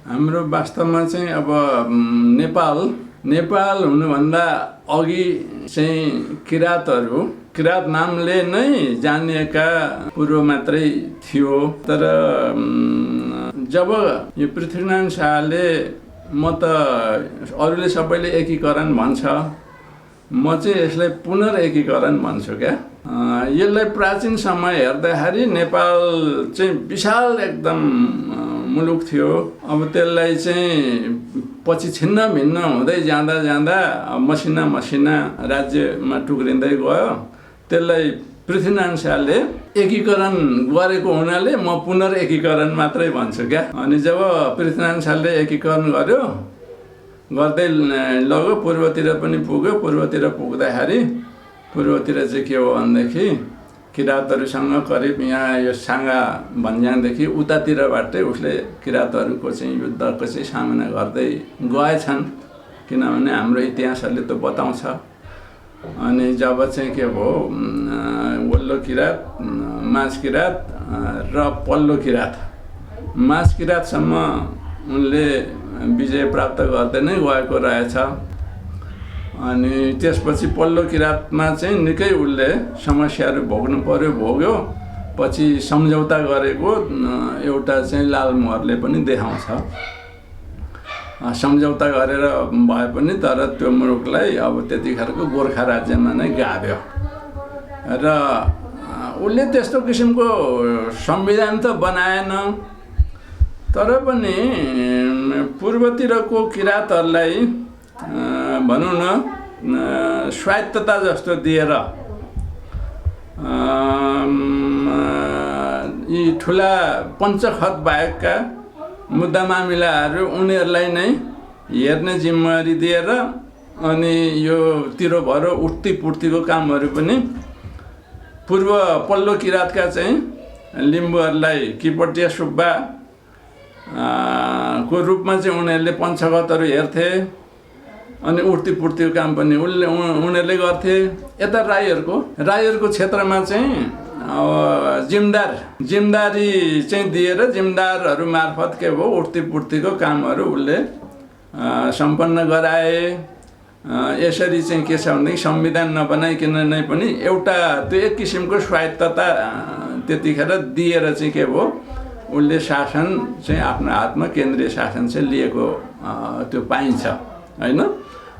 हाम्रो वास्तवमा चाहिँ अब नेपाल हुनुभन्दा अघि चाहिँ किरात नामले नै जानिएका पूर्व मात्रै थियो। तर जब यो पृथ्वीनारायण शाहले म त अरूले सबैले एकीकरण भन्छ, म चाहिँ यसलाई पुनर्एकीकरण भन्छु क्या। यसलाई प्राचीन समय हेर्दाखेरि नेपाल चाहिँ विशाल एकदम मुलुक थियो। अब त्यसलाई चाहिँ पछि छिन्न भिन्न हुँदै जाँदा मसिना राज्यमा टुक्रिँदै गयो। त्यसलाई पृथ्वीनारायण शाहले एकीकरण गरेको हुनाले म पुनर्एकीकरण मात्रै भन्छु क्या। अनि जब पृथ्वीनारायण शाहले एकीकरण गर्दै लग्यो, पूर्वतिर पनि पुग्यो। पूर्वतिर पुग्दाखेरि पूर्वतिर चाहिँ के हो भनेदेखि किराँतहरूसँग करिब यहाँ यो साङ्गा भन्ज्याङदेखि उतातिरबाटै उसले किराँतहरूको चाहिँ युद्धको चाहिँ सामना गर्दै गएछन्, किनभने हाम्रो इतिहासहरूले त बताउँछ। अनि जब चाहिँ के भयो, वल्लो किराँत, माझ किराँत र पल्लो किराँत, माझ किराँतसम्म उनले विजय प्राप्त गर्दै नै गएको रहेछ। अनि त्यसपछि पल्लो किराँतमा चाहिँ निकै उसले समस्याहरू भोग्यो। पछि सम्झौता गरेको एउटा चाहिँ लालमोहरले पनि देखाउँछ। सम्झौता गरेर भए पनि तर त्यो मुलुकलाई अब त्यतिखेरको गोर्खा राज्यमा नै गाभ्यो। र उसले त्यस्तो किसिमको संविधान त बनाएन, तर पनि पूर्वतिरको किराँतहरूलाई भनौँ न स्वायत्तता जस्तो दिएर यी ठुला पञ्चखत बाहेकका मुद्दा मामिलाहरू उनीहरूलाई नै हेर्ने जिम्मेवारी दिएर, अनि यो तिरोभरो उठ्तीपुर्तीको कामहरू पनि पल्लो किराँतका चाहिँ लिम्बूहरूलाई किपटिया सुब्बा को रूपमा चाहिँ उनीहरूले पञ्चखतहरू हेर्थे। अनि उठ्तीपुर्तीको काम पनि उनीहरूले गर्थे। यता राईहरूको क्षेत्रमा चाहिँ जिम्मेदारी चाहिँ दिएर जिम्मेदारहरू मार्फत के भयो, उठ्तीपुर्तीको कामहरू उसले सम्पन्न गराए। यसरी चाहिँ के छ भनेदेखि संविधान नबनाइकन नै पनि एउटा त्यो एक किसिमको स्वायत्तता त्यतिखेर दिएर चाहिँ के भयो, उसले शासन चाहिँ आफ्नो हातमा केन्द्रीय शासन चाहिँ लिएको त्यो पाइन्छ हैन।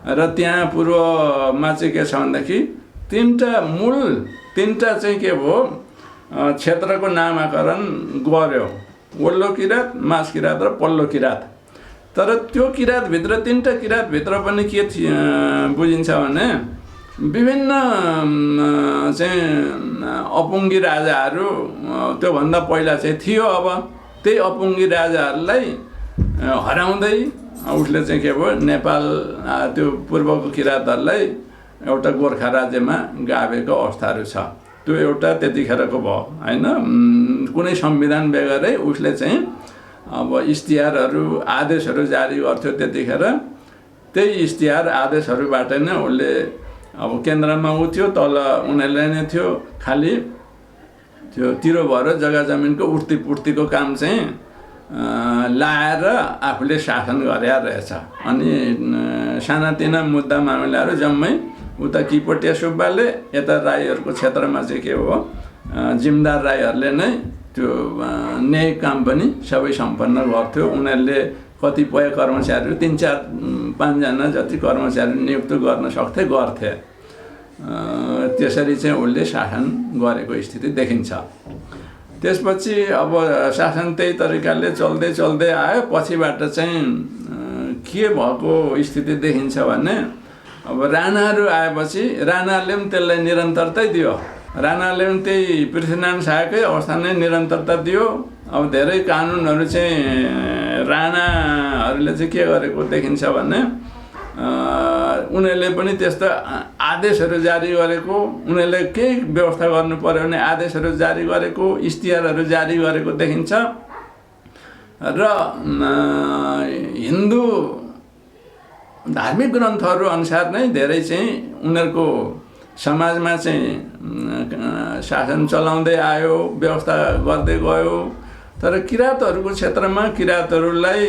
र त्यहाँ पूर्वमा चाहिँ के छ भनेदेखि तीनटा चाहिँ के भयो, क्षेत्रको नामाकरण गर्यो, वल्लो किराँत, माझ किराँत र पल्लो किराँत। तर त्यो किराँतभित्र, तीनटा किराँतभित्र पनि के बुझिन्छ भने विभिन्न चाहिँ अपुङ्गी राजाहरू त्योभन्दा पहिला चाहिँ थियो। अब त्यही अपुङ्गी राजाहरूलाई हराउँदै उसले चाहिँ के भयो, नेपाल त्यो पूर्वको किराँतहरूलाई एउटा गोर्खा राज्यमा गाभेको अवस्थाहरू छ। त्यो एउटा त्यतिखेरको भयो हैन। कुनै संविधान बेगरै उसले चाहिँ अब इस्तिहारहरू आदेशहरू जारी गर्थ्यो त्यतिखेर। त्यही इस्तिहार आदेशहरूबाट नै उसले अब केन्द्रमा थियो, तल उनीहरूलाई नै थियो। खालि त्यो तिरोभरो जग्गा जमिनको उठ्तीपुर्तीको काम चाहिँ लाएर आफूले शासन गरे रहेछ। अनि सानातिना मुद्दा मामिलाहरू जम्मै उता किपटिया सुब्बाले, यता राईहरूको क्षेत्रमा चाहिँ के हो, जिम्मेदार राईहरूले नै त्यो न्यायिक काम पनि सबै सम्पन्न गर्थ्यो। उनीहरूले कतिपय कर्मचारीहरू 3-4-5जना जति कर्मचारी नियुक्त गर्न गर्थे। त्यसरी चाहिँ उसले शासन गरेको स्थिति देखिन्छ। त्यसपछि अब शासन त्यही तरिकाले चल्दै आयो। पछिबाट चाहिँ के भएको स्थिति देखिन्छ भने, अब राणाहरू आएपछि राणाले पनि त्यसलाई निरन्तरता दियो। राणाले पनि त्यही पृथ्वीनारायण शाहकै अवस्था नै निरन्तरता दियो। अब धेरै कानुनहरू चाहिँ राणाहरूले चाहिँ के गरेको देखिन्छ भने, उनीहरूले पनि त्यस्तो आदेशहरू जारी गरेको, उनीहरूले केही व्यवस्था गर्नु पर्यो भने आदेशहरू जारी गरेको, इस्तिहारहरू जारी गरेको देखिन्छ। र हिन्दू धार्मिक ग्रन्थहरू अनुसार नै धेरै चाहिँ उनीहरूको समाजमा चाहिँ शासन चलाउँदै आयो, व्यवस्था गर्दै गयो। तर किराँतहरूको क्षेत्रमा किराँतहरूलाई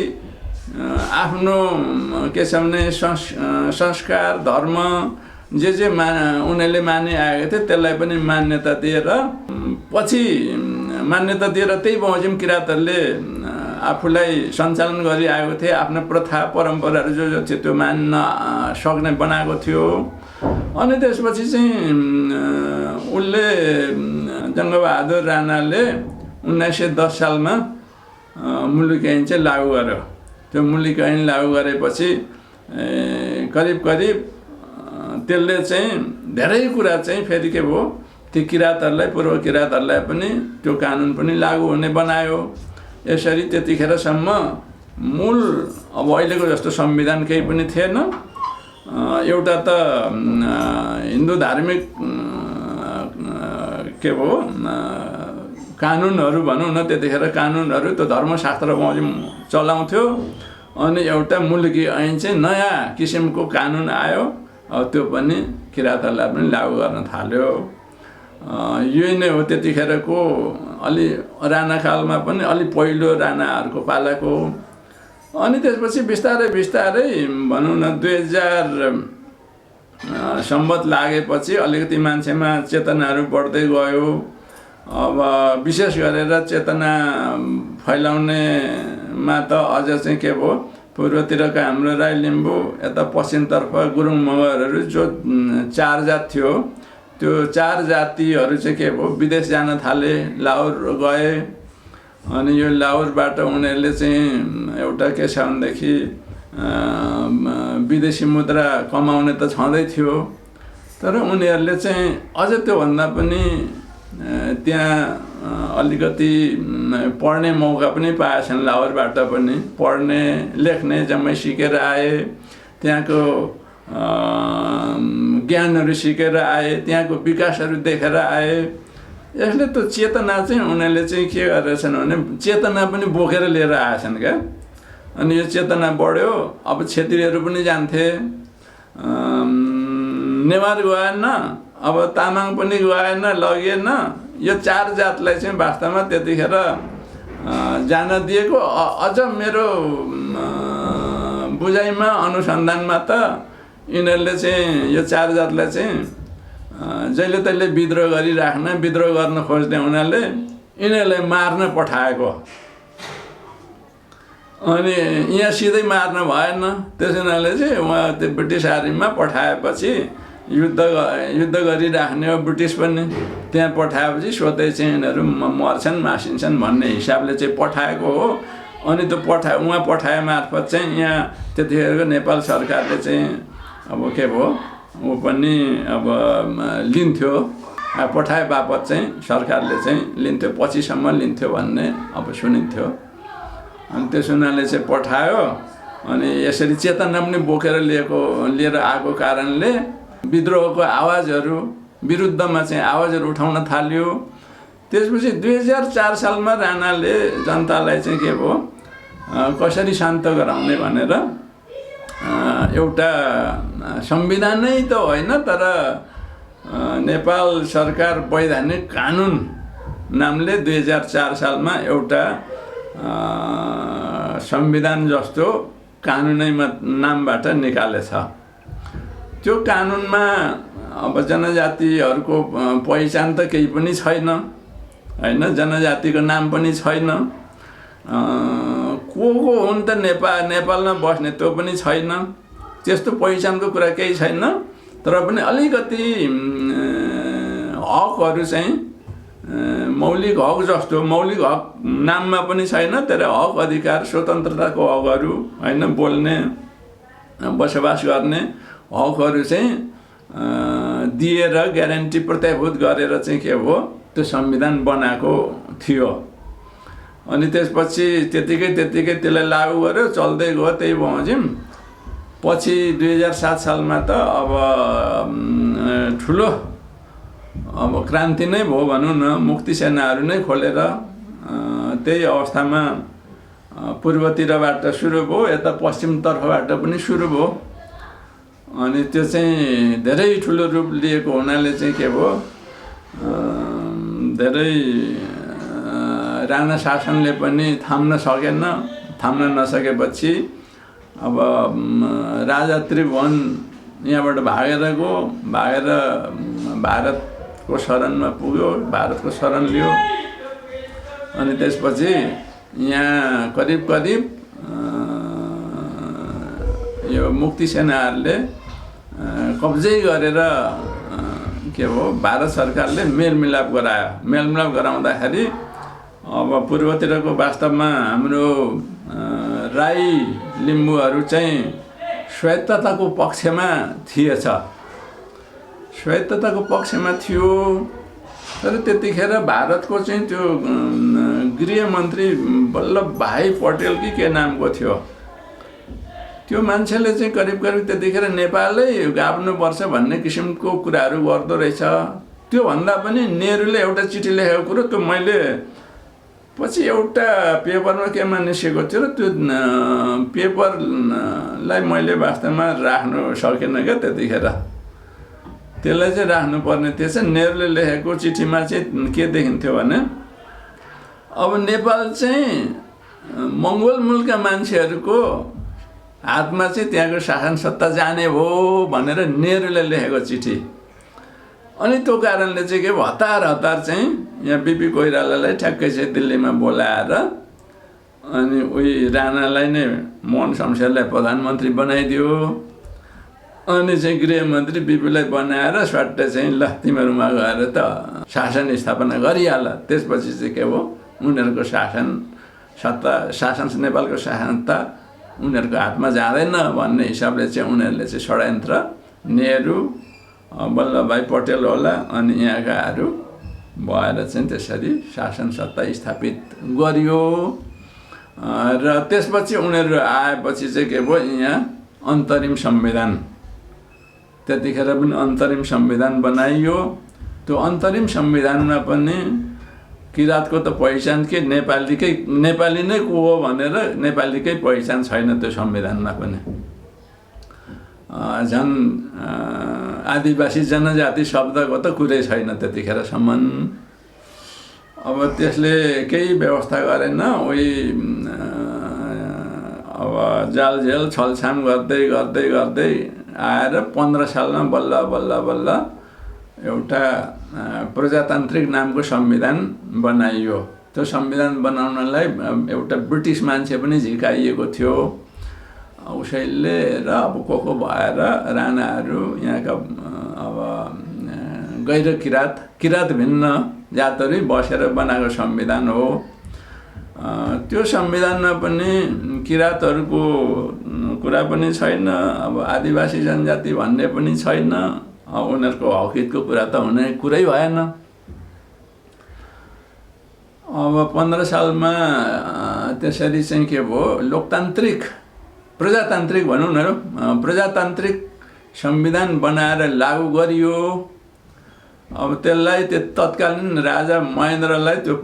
आफ्नो के छ भने संस्कार धर्म जे उनीहरूले मानि आएको थियो त्यसलाई पनि मान्यता दिएर पछि मान्यता दिएर त्यही बमोजिम किराँतहरूले आफूलाई सञ्चालन गरिआएको थिए। आफ्नो प्रथा परम्पराहरू जो थियो त्यो मान्न सक्ने बनाएको थियो। अनि त्यसपछि चाहिँ उसले जङ्गबहादुर राणाले 1910 सालमा मुलुक ऐन चाहिँ लागू गर्यो। त्यो मुलुक ऐन लागू गरेपछि करिब त्यसले चाहिँ धेरै कुरा चाहिँ फेरि के भयो, ती किराँतहरूलाई पूर्व किराँतहरूलाई पनि त्यो कानुन पनि लागू हुने बनायो। यसरी त्यतिखेरसम्म मूल अब अहिलेको जस्तो संविधान केही पनि थिएन। एउटा त हिन्दू धार्मिक के भयो कानुनहरू भनौँ न, त्यतिखेर कानुनहरू त्यो धर्मशास्त्र बमोजिम चलाउँथ्यो। अनि एउटा मुलुकी ऐन चाहिँ नयाँ किसिमको कानुन आयो, त्यो पनि किराँतहरूलाई पनि लागू गर्न थाल्यो। यही नै हो त्यतिखेरको अलि राणाकालमा पनि अलि पहिलो राणाहरूको पालाको। अनि त्यसपछि बिस्तारै भनौँ न 2000 सम्बत लागेपछि अलिकति मान्छेमा चेतनाहरू बढ्दै गयो। अब विशेष गरेर चेतना फैलाउनेमा त अझ चाहिँ के भयो, पूर्वतिरका हाम्रो राई लिम्बू, यता पश्चिमतर्फ गुरुङ मगरहरू जो 4 जात थियो, त्यो 4 जातिहरू चाहिँ के भयो विदेश जान थाले, लाहोर गए। अनि यो लाहोरबाट उनीहरूले चाहिँ एउटा के छ भनेदेखि विदेशी मुद्रा कमाउने त छँदै थियो, तर उनीहरूले चाहिँ अझ त्योभन्दा पनि त्यहाँ अलिकति पढ्ने मौका पनि पाएछन्। लाहोरबाट पनि पढ्ने लेख्ने जम्मै सिकेर आए, त्यहाँको ज्ञानहरू सिकेर आए, त्यहाँको विकासहरू देखेर आए। यसले त्यो चेतना चाहिँ उनीहरूले चाहिँ के गरेछन् भने चेतना पनि बोकेर लिएर आएछन् क्या। अनि यो चेतना बढ्यो। अब क्षेत्रीहरू पनि जान्थे, नेवार गएन, अब तामाङ पनि गएन, लगिएन। यो 4 जातलाई चाहिँ वास्तवमा त्यतिखेर जान दिएको। अझ मेरो बुझाइमा अनुसन्धानमा त यिनीहरूले चाहिँ यो 4 जातलाई चाहिँ जहिले तहिले विद्रोह गरिराख्न, विद्रोह गर्न खोज्ने हुनाले यिनीहरूलाई मार्न पठाएको। अनि यहाँ सिधै मार्न भएन, त्यस हुनाले चाहिँ उहाँ त्यो ब्रिटिस आर्मीमा पठाएपछि युद्ध गरिराख्ने हो ब्रिटिस पनि। त्यहाँ पठाएपछि स्वतै चाहिँ यिनीहरू मर्छन् मासिन्छन् भन्ने हिसाबले चाहिँ पठाएको हो। अनि त्यो उहाँ पठाए मार्फत चाहिँ यहाँ त्यतिखेरको नेपाल सरकारले चाहिँ अब के भयो, ऊ पनि अब लिन्थ्यो, पठाए बापत चाहिँ सरकारले चाहिँ लिन्थ्यो, पछिसम्म लिन्थ्यो भन्ने अब सुनिन्थ्यो। अनि त्यस हुनाले चाहिँ पठायो। अनि यसरी चेतना पनि बोकेर लिएर आएको कारणले विद्रोहको आवाजहरू विरुद्धमा चाहिँ आवाजहरू उठाउन थाल्यो। त्यसपछि 2004 सालमा राणाले जनतालाई चाहिँ के भयो, कसरी शान्त गराउने भनेर एउटा संविधानै त होइन तर नेपाल सरकार वैधानिक कानुन नामले 2004 सालमा एउटा संविधान जस्तो कानुनै नामबाट निकालेछ। त्यो कानुनमा अब जनजातिहरूको पहिचान त केही पनि छैन होइन, जनजातिको नाम पनि छैन। को हुन् त नेपालमा बस्ने त्यो पनि छैन। त्यस्तो पहिचानको कुरा केही छैन। तर पनि अलिकति हकहरू चाहिँ मौलिक हक जस्तो, मौलिक हक नाममा पनि छैन तर हक अधिकार स्वतन्त्रताको हकहरू होइन, बोल्ने बसोबास गर्ने हकहरू चाहिँ दिएर ग्यारेन्टी प्रत्याभूत गरेर चाहिँ के हो त्यो संविधान बनाएको थियो। अनि त्यसपछि त्यतिकै त्यसलाई लागू गर्यो, चल्दै गयो त्यही बमोजिम। पछि 2007 सालमा त अब ठुलो अब क्रान्ति नै भयो भनौँ न, मुक्ति सेनाहरू नै खोलेर त्यही अवस्थामा पूर्वतिरबाट सुरु भयो, यता पश्चिमतर्फबाट पनि सुरु भयो। अनि त्यो चाहिँ धेरै ठुलो रूप लिएको हुनाले चाहिँ के भयो, धेरै राणा शासनले पनि थाम्न सकेन। थाम्न नसकेपछि अब राजा त्रिभुवन यहाँबाट भागेर भारतको शरणमा पुग्यो, भारतको शरण लियो। अनि त्यसपछि यहाँ करिब यो मुक्ति सेनाहरूले कब्जै गरेर के हो, भारत सरकारले मेलमिलाप गरायो। मेलमिलाप गराउँदाखेरि अब पूर्वतिरको वास्तवमा हाम्रो राई लिम्बूहरू चाहिँ स्वायत्तताको पक्षमा थिएछ, स्वायत्तताको पक्षमा थियो। तर त्यतिखेर भारतको चाहिँ त्यो गृहमन्त्री वल्लभ भाइ पटेल कि के नामको थियो, त्यो मान्छेले चाहिँ करिब त्यतिखेर नेपालै गाभ्नुपर्छ भन्ने किसिमको कुराहरू गर्दो रहेछ। त्योभन्दा पनि नेहरूले एउटा चिठी लेखेको कुरो त्यो मैले पछि एउटा पेपरमा केमा निस्केको थियो र त्यो पेपरलाई मैले वास्तवमा राख्नु सकिनँ क्या त्यतिखेर। त्यसलाई चाहिँ राख्नुपर्ने थिएछ। नेहरूले लेखेको चिठीमा चाहिँ के देखिन्थ्यो भने अब नेपाल चाहिँ मङ्गोल मुलका मान्छेहरूको हातमा चाहिँ त्यहाँको शासन सत्ता जाने हो भनेर नेहरूले लेखेको चिठी। अनि त्यो कारणले चाहिँ के हतार चाहिँ यहाँ बिपी कोइरालालाई ठ्याक्कै चाहिँ दिल्लीमा बोलाएर अनि उही राणालाई नै मोहन शमशेरलाई प्रधानमन्त्री बनाइदियो। अनि चाहिँ गृहमन्त्री बिपीलाई बनाएर स्वाट्टै चाहिँ ल तिमीहरूमा गएर त शासन स्थापना गरिहाल। त्यसपछि चाहिँ के हो, उनीहरूको शासन नेपालको शासन त उनीहरूको हातमा जाँदैन भन्ने हिसाबले चाहिँ उनीहरूले चाहिँ षड्यन्त्र, नेहरू, वल्लभ भाइ पटेल होला अनि यहाँकाहरू भएर चाहिँ त्यसरी शासन सत्ता स्थापित गरियो। र त्यसपछि उनीहरू आएपछि चाहिँ के भयो, यहाँ अन्तरिम संविधान, त्यतिखेर पनि अन्तरिम संविधान बनाइयो। त्यो अन्तरिम संविधानमा पनि किराँतको त पहिचान के नेपाली नै को हो भनेर नेपालीकै पहिचान छैन त्यो संविधानमा पनि। झन् आदिवासी जनजाति शब्दको त कुरै छैन त्यतिखेरसम्म। अब त्यसले केही व्यवस्था गरेन। उही अब जालझेल छलछाम गर्दै आएर 15 सालमा बल्ल एउटा प्रजातान्त्रिक नामको संविधान बनाइयो। त्यो संविधान बनाउनलाई एउटा ब्रिटिस मान्छे पनि झिकाइएको थियो। उसैले र अब को भएर राणाहरू यहाँका अब गैर किराँत भिन्न जातहरू बसेर बनाएको संविधान हो। त्यो संविधानमा पनि किराँतहरूको कुरा पनि छैन, अब आदिवासी जनजाति भन्ने पनि छैन, उनीहरूको हकहितको कुरा त हुने कुरै भएन। अब 15 सालमा त्यसरी चाहिँ के भयो, प्रजातान्त्रिक भनौँ न, प्रजातान्त्रिक संविधान बनाएर लागू गरियो। अब त्यसलाई तत्कालीन राजा महेन्द्रलाई त्यो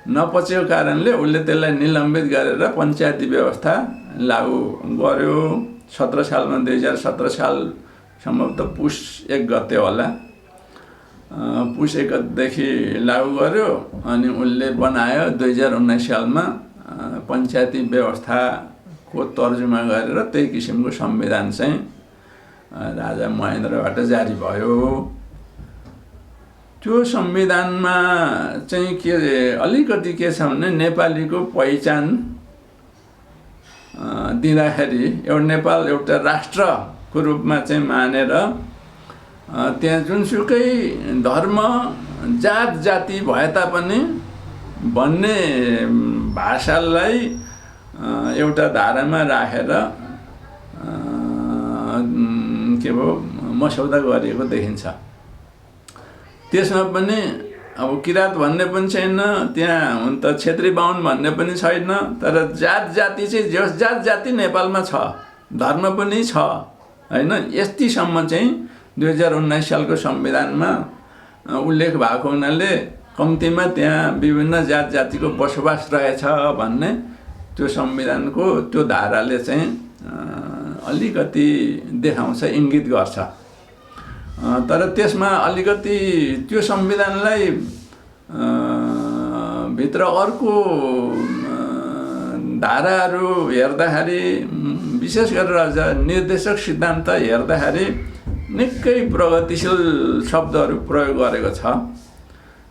नपचेको कारणले उसले त्यसलाई निलम्बित गरेर पञ्चायती व्यवस्था लागू गर्यो। 17 सालमा 2017 सालसम्म त पुस 1 गते होला, पुस 1 गतेदेखि लागू गर्यो। अनि उसले बनायो 2019 सालमा पञ्चायती व्यवस्थाको तर्जुमा गरेर त्यही किसिमको संविधान चाहिँ राजा महेन्द्रबाट जारी भयो। त्यो संविधानमा चाहिँ के अलिकति के छ भने नेपालीको पहिचान दिँदाखेरि नेपाल एउटा राष्ट्रको रूपमा चाहिँ मानेर त्यहाँ जुनसुकै धर्म जात जाति भए तापनि भन्ने भाषालाई एउटा धारामा राखेर के भयो मसौदा गरिएको देखिन्छ। त्यसमा पनि अब किराँत भन्ने पनि छैन, त्यहाँ हुन त क्षेत्री बाहुन भन्ने पनि छैन। तर जात जाति चाहिँ जस जात जाति नेपालमा छ, धर्म पनि छ हैन। यतिसम्म चाहिँ 2019 सालको संविधानमा उल्लेख भएको हुनाले कम्तीमा त्यहाँ विभिन्न जात जातिको बसोबास रहेछ भन्ने त्यो संविधानको त्यो धाराले चाहिँ अलिकति देखाउँछ, इङ्गित गर्छ। तर त्यसमा अलिकति त्यो संविधानलाई भित्र अर्को धाराहरू हेर्दाखेरि विशेष गरेर अझ निर्देशक सिद्धान्त हेर्दाखेरि निकै प्रगतिशील शब्दहरू प्रयोग गरेको छ।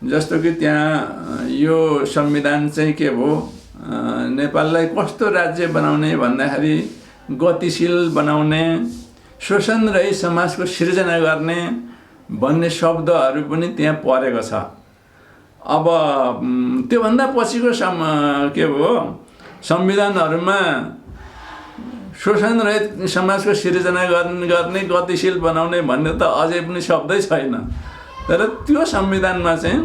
जस्तो कि त्यहाँ यो संविधान चाहिँ के हो, नेपाललाई कस्तो राज्य बनाउने भन्दाखेरि गतिशील बनाउने, शोषणरहित समाजको सिर्जना गर्ने भन्ने शब्दहरू पनि त्यहाँ परेको छ। अब त्योभन्दा पछिको के हो संविधानहरूमा शोषणरहित समाजको सिर्जना गर्ने गतिशील बनाउने भन्ने त अझै पनि शब्दै छैन। तर त्यो संविधानमा चाहिँ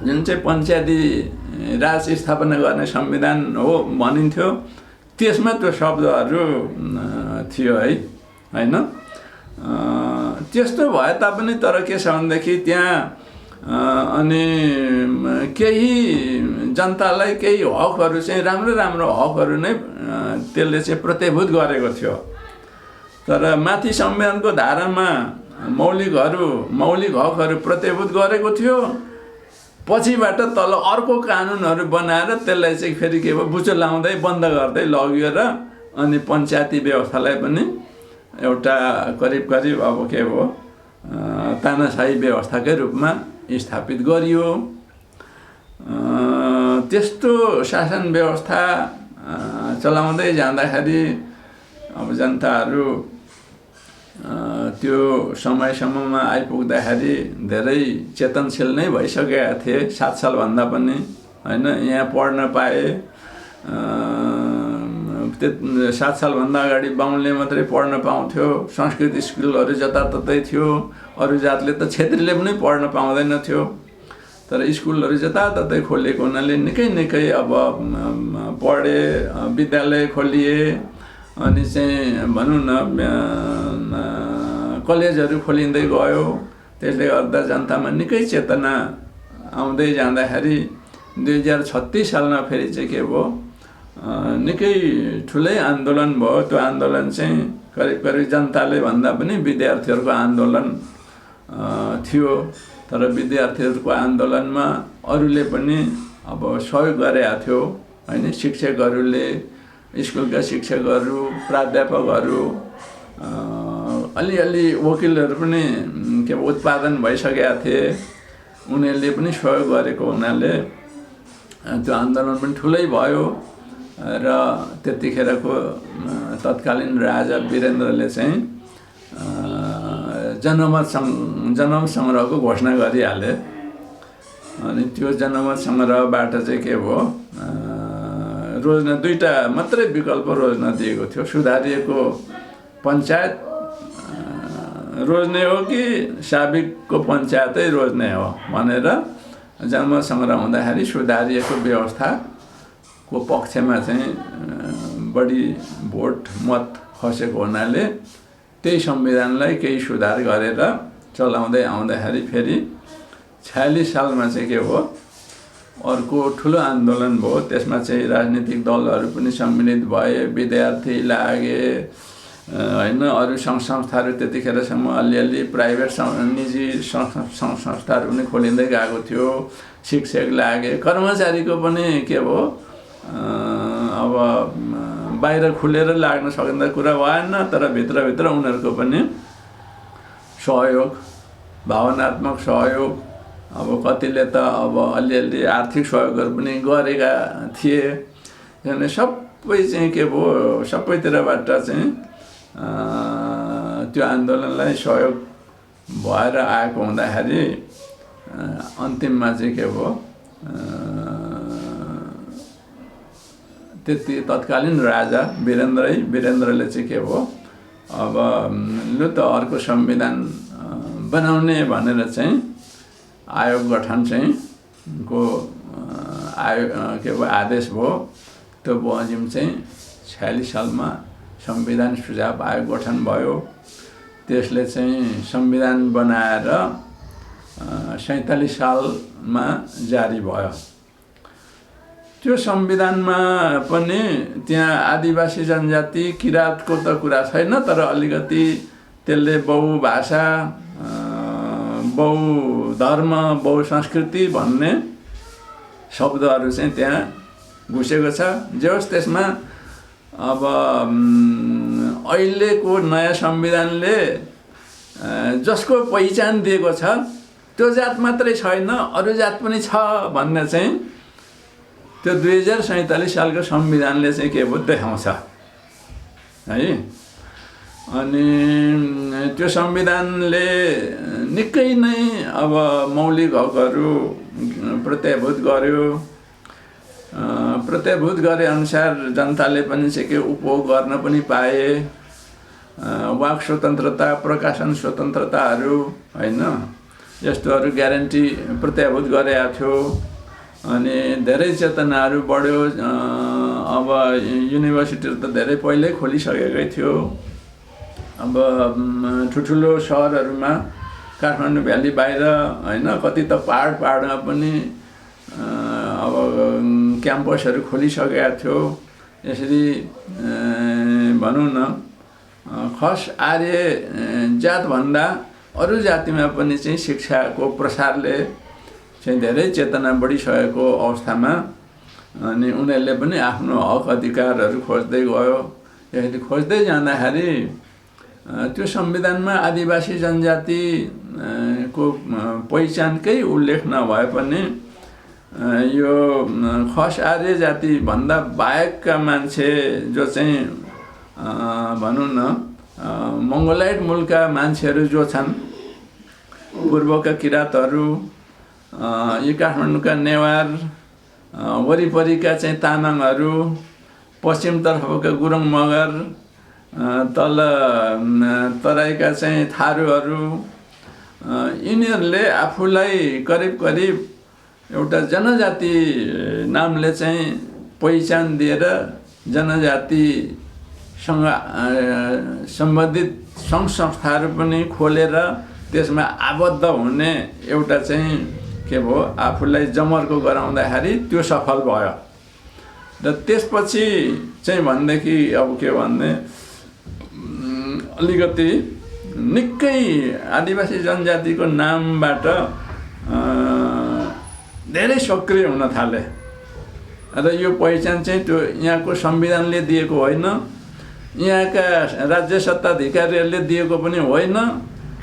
जुन चाहिँ पञ्चायती राज स्थापना गर्ने संविधान हो भनिन्थ्यो, त्यसमा त्यो शब्दहरू थियो है, होइन? त्यस्तो भए तापनि तर के छ भनेदेखि त्यहाँ अनि केही जनतालाई केही हकहरू चाहिँ राम्रो हकहरू नै त्यसले चाहिँ प्रतिभूत गरेको थियो। तर माथि संविधानको धारामा मौलिक हकहरू प्रतिभूत गरेको थियो, पछिबाट तल अर्को कानुनहरू बनाएर त्यसलाई चाहिँ फेरि के भयो बुचो लाउँदै बन्द गर्दै लग्यो र अनि पञ्चायती व्यवस्थालाई पनि एउटा करिब अब के हो तानाशाही व्यवस्थाकै रूपमा स्थापित गरियो। त्यस्तो शासन व्यवस्था चलाउँदै जाँदाखेरि अब जनताहरू त्यो समयसम्ममा आइपुग्दाखेरि धेरै चेतनशील नै भइसकेका थिए। 7 सालभन्दा पनि होइन यहाँ पढ्न पाए। 7 सालभन्दा अगाडि बाहुनले मात्रै पढ्न पाउँथ्यो, संस्कृत स्कुलहरू जताततै थियो, अरू जातले त क्षेत्रीले पनि पढ्न पाउँदैन थियो। तर स्कुलहरू जताततै खोलिएको हुनाले निकै अब पढे, विद्यालय खोलिए, अनि चाहिँ भनौँ न कलेजहरू खोलिँदै गयो। त्यसले गर्दा जनतामा निकै चेतना आउँदै जाँदाखेरि 2036 सालमा फेरि चाहिँ के भयो निकै ठुलै आन्दोलन भयो। त्यो आन्दोलन चाहिँ करिब जनताले भन्दा पनि विद्यार्थीहरूको आन्दोलन थियो। तर विद्यार्थीहरूको आन्दोलनमा अरूले पनि अब सहयोग गरेका थियो होइन। शिक्षकहरूले, स्कुलका शिक्षकहरू, प्राध्यापकहरू, अलिअलि वकिलहरू पनि के उत्पादन भइसकेका थिए। उनीहरूले पनि सहयोग गरेको हुनाले त्यो आन्दोलन पनि ठुलै भयो। र त्यतिखेरको तत्कालीन राजा वीरेन्द्रले चाहिँ जनमत सङ्ग्रहको घोषणा गरिहाले। अनि त्यो जनमत सङ्ग्रहबाट चाहिँ के भयो रोज्न 2टा मात्रै विकल्प रोज्न दिएको थियो। सुधारिएको पञ्चायत रोज्ने हो कि साबिकको पञ्चायतै रोज्ने हो भनेर जनमत सङ्ग्रह हुँदाखेरि सुधारिएको व्यवस्थाको पक्षमा चाहिँ बढी मत खसेको हुनाले त्यही संविधानलाई केही सुधार गरेर चलाउँदै आउँदाखेरि फेरि 46 सालमा चाहिँ के हो अर्को ठुलो आन्दोलन भयो। त्यसमा चाहिँ राजनीतिक दलहरू पनि सम्मिलित भए, विद्यार्थी लागे होइन। अरू सङ्घ संस्थाहरू त्यतिखेरसम्म अलिअलि प्राइभेट निजी सङ्घ संस्थाहरू पनि खोलिँदै गएको थियो। शिक्षक लागे, कर्मचारीको पनि के भयो अब बाहिर खुलेर लाग्न सकिँदा कुरा भएन। तर भित्रभित्र उनीहरूको पनि सहयोग, भावनात्मक सहयोग, अब कतिले त अब अलिअलि आर्थिक सहयोगहरू पनि गरेका थिए। किनभने सबै चाहिँ के भयो सबैतिरबाट चाहिँ त्यो आन्दोलनलाई सहयोग भएर आएको हुँदाखेरि अन्तिममा चाहिँ के भयो त्यति तत्कालीन राजा वीरेन्द्रले चाहिँ के भयो अब लु त अर्को संविधान बनाउने भनेर चाहिँ आयोग गठन चाहिँ को के भयो आदेश भयो। त्यो बमोजिम चाहिँ 46 सालमा संविधान सुझाव आयोग गठन भयो। त्यसले चाहिँ संविधान बनाएर 47 सालमा जारी भयो। त्यो संविधानमा पनि त्यहाँ आदिवासी जनजाति किराँतको त कुरा छैन, तर अलिकति त्यसले बहुभाषा, बहुधर्म, बहुसंस्कृति भन्ने शब्दहरू चाहिँ त्यहाँ घुसेको छ। जे होस् त्यसमा अब अहिलेको नयाँ संविधानले जसको पहिचान दिएको छ त्यो जात मात्रै छैन, अरू जात पनि छ भन्ने चाहिँ त्यो 2047 सालको संविधानले चाहिँ के भयो देखाउँछ है। अनि त्यो संविधानले निकै नै अब मौलिक हकहरू प्रत्याभूत गर्यो। प्रत्याभूत गरे अनुसार जनताले पनि चाहिँ के उपभोग गर्न पनि पाए। वाक स्वतन्त्रता, प्रकाशन स्वतन्त्रताहरू हैन, यस्तोहरू ग्यारेन्टी प्रत्याभूत गरेको थियो। अनि धेरै चेतनाहरू बढ्यो। अब युनिभर्सिटीहरू त धेरै पहिल्यै खोलिसकेकै थियो। अब ठुल्ठुलो सहरहरूमा काठमाडौँ भ्याली बाहिर हैन, कति त पहाडमा पनि अब क्याम्पसहरू खोलिसकेका थियो। यसरी भनौँ न खस आर्य जातभन्दा अरू जातिमा पनि चाहिँ शिक्षाको प्रसारले चाहिँ धेरै चेतना बढिसकेको अवस्थामा अनि उनीहरूले पनि आफ्नो हक अधिकारहरू खोज्दै गयो। यसरी खोज्दै जाँदाखेरि त्यो संविधानमा आदिवासी जनजाति को पहिचानकै उल्लेख नभए पनि यो खस आर्य जाति भन्दा बाहेकका मान्छे जो चाहिँ भनौँ न मङ्गोलाइट मूलका मान्छेहरू जो छन्, पूर्वका किराँतहरू, यी काठमाडौँका नेवार, वरिपरिका चाहिँ तामाङहरू, पश्चिमतर्फका गुरुङ मगर, तल तराईका चाहिँ थारूहरू, यिनीहरूले आफूलाई करिब करिब एउटा जनजाति नामले चाहिँ पहिचान दिएर जनजातिसँग सम्बन्धित सङ्घ संस्थाहरू पनि खोलेर त्यसमा आबद्ध हुने एउटा चाहिँ के भयो, आफूलाई जमर्को गराउँदाखेरि त्यो सफल भयो। र त्यसपछि चाहिँ भनेदेखि अब के भन्ने अलिकति निकै आदिवासी जनजातिको नामबाट धेरै सक्रिय हुन थाले। र यो पहिचान चाहिँ त्यो यहाँको संविधानले दिएको होइन, यहाँका राज्य सत्ताधिकारीहरूले दिएको पनि होइन,